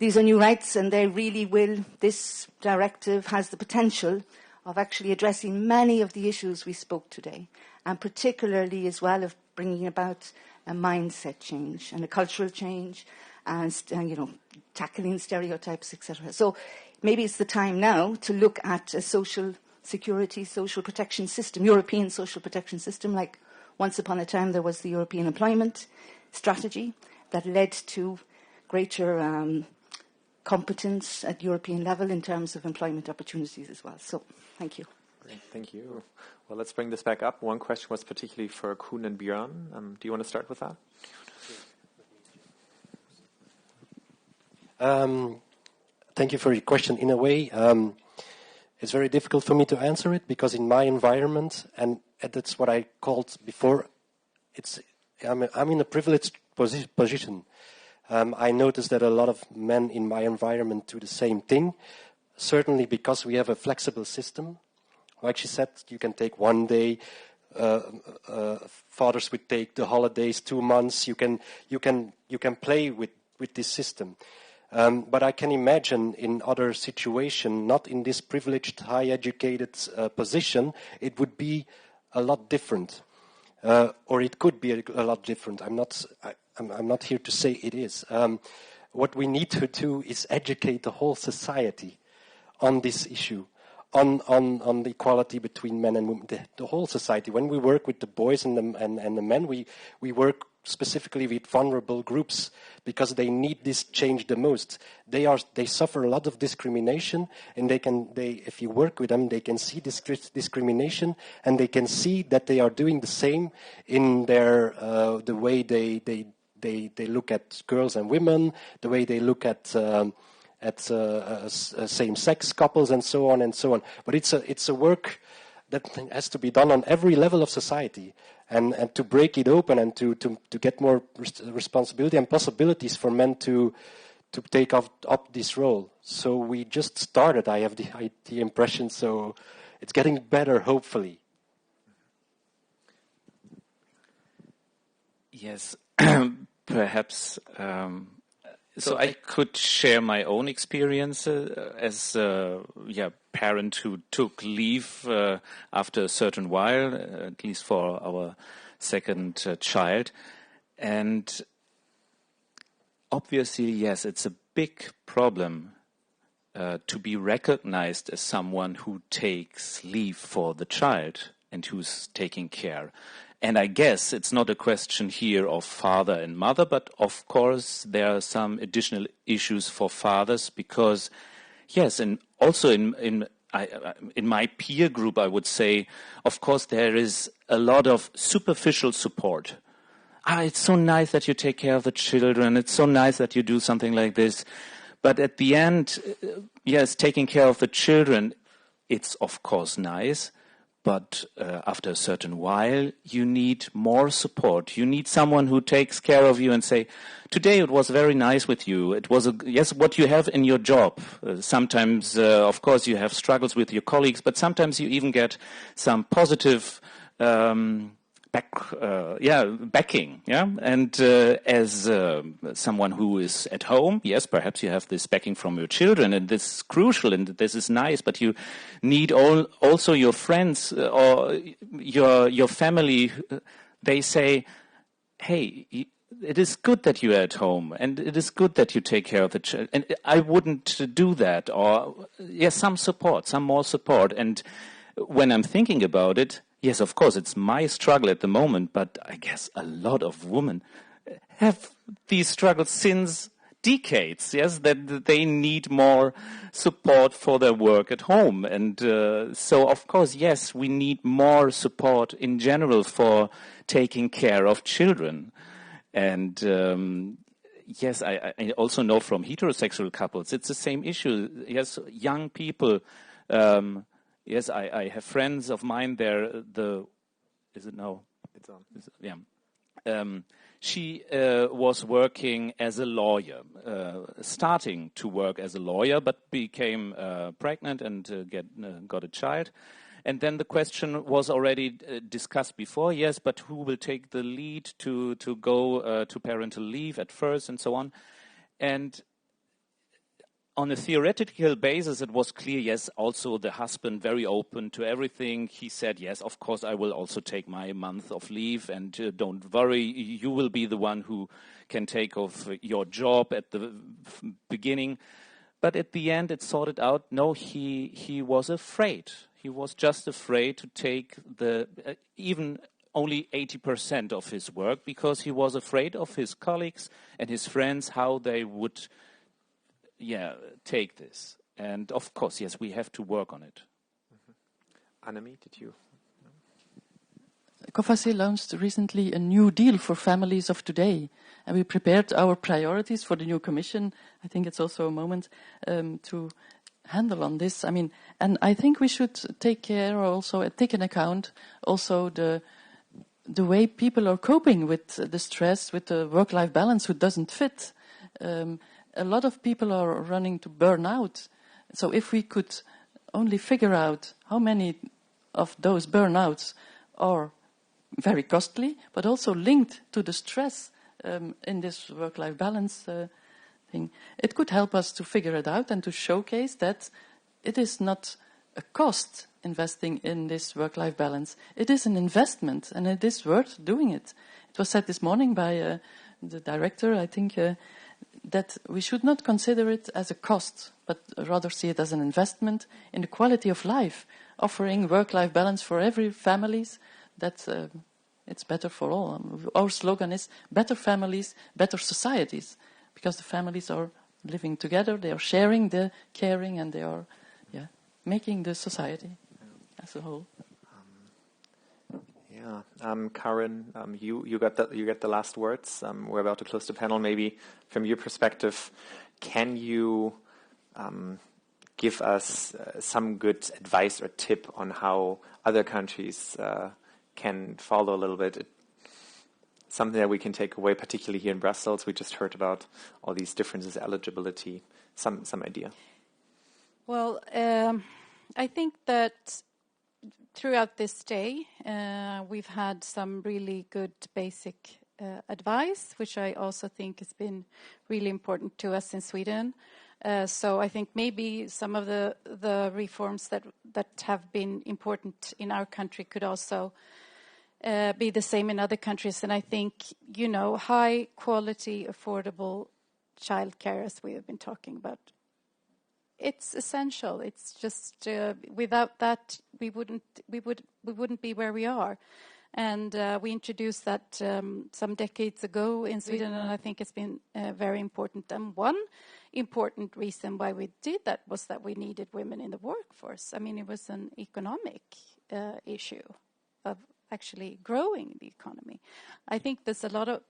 S10: These are new rights, and they really will, this directive has the potential of actually addressing many of the issues we spoke today, and particularly as well of bringing about a mindset change and a cultural change, and tackling stereotypes, etc. So maybe it's the time now to look at a social security, social protection system, European social protection system. Like once upon a time there was the European Employment Strategy that led to greater competence at European level in terms of employment opportunities as well. So thank you.
S1: Great, thank you. Well, let's bring this back up. One question was particularly for Koen and Björn. Do you want to start with that?
S5: Thank you for your question. In a way, it's very difficult for me to answer it, because in my environment, and that's what I called before, I'm in a privileged position. I notice that a lot of men in my environment do the same thing, certainly because we have a flexible system. Like she said, you can take 1 day. Fathers would take the holidays, 2 months. You can play with this system. But I can imagine in other situations, not in this privileged, high-educated position, it would be a lot different, or it could be a lot different. I'm not here to say it is. What we need to do is educate the whole society on this issue, on the equality between men and women. The whole society. When we work with the boys and the men, we work specifically with vulnerable groups, because they need this change the most. They suffer a lot of discrimination, and if you work with them, they can see this discrimination, and they can see that they are doing the same in their the way they look at girls and women, the way they look at same-sex couples, and so on and so on. But it's a work that has to be done on every level of society, and to break it open, and to get more responsibility and possibilities for men to take up this role. So we just started, I have the impression, so it's getting better, hopefully.
S6: Yes, perhaps. So I could share my own experience as a parent who took leave after a certain while, at least for our second child. And obviously, yes, it's a big problem to be recognized as someone who takes leave for the child and who's taking care. And I guess it's not a question here of father and mother, but of course there are some additional issues for fathers, because yes, and also in in my peer group, I would say, of course, there is a lot of superficial support. It's so nice that you take care of the children. It's so nice that you do something like this. But at the end, yes, taking care of the children, it's of course nice. But after a certain while, you need more support. You need someone who takes care of you and say, today it was very nice with you. It was, yes, what you have in your job. Sometimes, of course, you have struggles with your colleagues, but sometimes you even get some positive backing. Yeah, and as someone who is at home, yes, perhaps you have this backing from your children, and this is crucial, and this is nice. But you need also your friends or your family. They say, "Hey, it is good that you are at home, and it is good that you take care of the children." And I wouldn't do that, or yes, some more support. And when I'm thinking about it. Yes, of course, it's my struggle at the moment, but I guess a lot of women have these struggles since decades, yes, that they need more support for their work at home. And so, of course, yes, we need more support in general for taking care of children. And yes, I also know from heterosexual couples, it's the same issue. Yes, young people... yes, I have friends of mine there. Is it now? It's on. Yeah. She was working as a lawyer, starting to work as a lawyer, but became pregnant and got a child. And then the question was already discussed before. Yes, but who will take the lead to go to parental leave at first, and so on, and. On a theoretical basis, it was clear, yes, also the husband very open to everything. He said, yes, of course, I will also take my month of leave, and don't worry, you will be the one who can take off your job at the beginning. But at the end, it sorted out, no, he was afraid. He was just afraid to take even only 80% of his work, because he was afraid of his colleagues and his friends, how they would take this. And of course, yes, we have to work on it.
S1: Annemie, did you?
S4: COFACE launched recently a new deal for families of today, and we prepared our priorities for the new commission. I think it's also a moment to handle on this. I mean, and I think we should take care also, take into account also the way people are coping with the stress, with the work-life balance, who doesn't fit. A lot of people are running to burnout. So if we could only figure out how many of those burnouts are very costly, but also linked to the stress in this work-life balance thing, it could help us to figure it out and to showcase that it is not a cost investing in this work-life balance. It is an investment, and it is worth doing it. It was said this morning by the director, I think, that we should not consider it as a cost, but rather see it as an investment in the quality of life, offering work-life balance for every families, that it's better for all. Our slogan is better families, better societies, because the families are living together, they are sharing the caring, and they are making the society as a whole.
S1: Karin, you get the last words. We're about to close the panel. Maybe from your perspective, can you give us some good advice or tip on how other countries can follow a little bit? Something that we can take away, particularly here in Brussels. We just heard about all these differences, eligibility. Some idea.
S3: Well, I think that throughout this day, we've had some really good basic advice, which I also think has been really important to us in Sweden. So I think maybe some of the reforms that have been important in our country could also be the same in other countries. And I think, high quality, affordable childcare, as we have been talking about, it's essential. It's just without that we wouldn't be where we are, and we introduced that some decades ago in Sweden, and I think it's been very important. And one important reason why we did that was that we needed women in the workforce. I mean, it was an economic issue of actually growing the economy. I think there's a lot of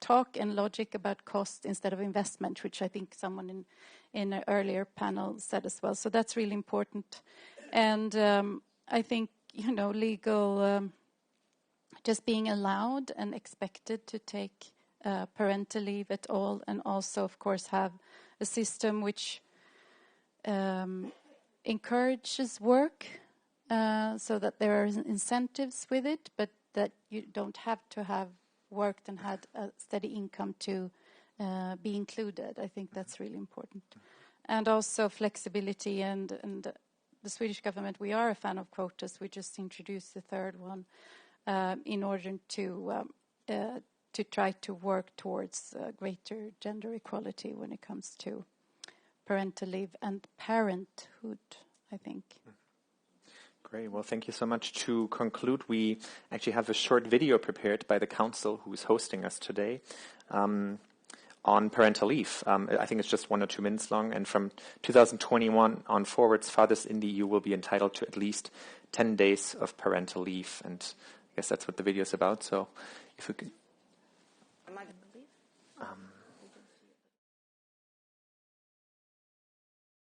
S3: talk and logic about cost instead of investment, which I think someone in an earlier panel said as well. So that's really important. And I think, legal, just being allowed and expected to take parental leave at all, and also, of course, have a system which encourages work so that there are incentives with it, but that you don't have to have worked and had a steady income to be included. I think that's really important. And also flexibility, and the Swedish government, we are a fan of quotas. We just introduced the third one in order to try to work towards greater gender equality when it comes to parental leave and parenthood, I think.
S1: Great. Well, thank you so much. To conclude, we actually have a short video prepared by the council who is hosting us today on parental leave. I think it's just 1 or 2 minutes long. And from 2021 on forwards, fathers in the EU will be entitled to at least 10 days of parental leave. And I guess that's what the video is about. So if we could...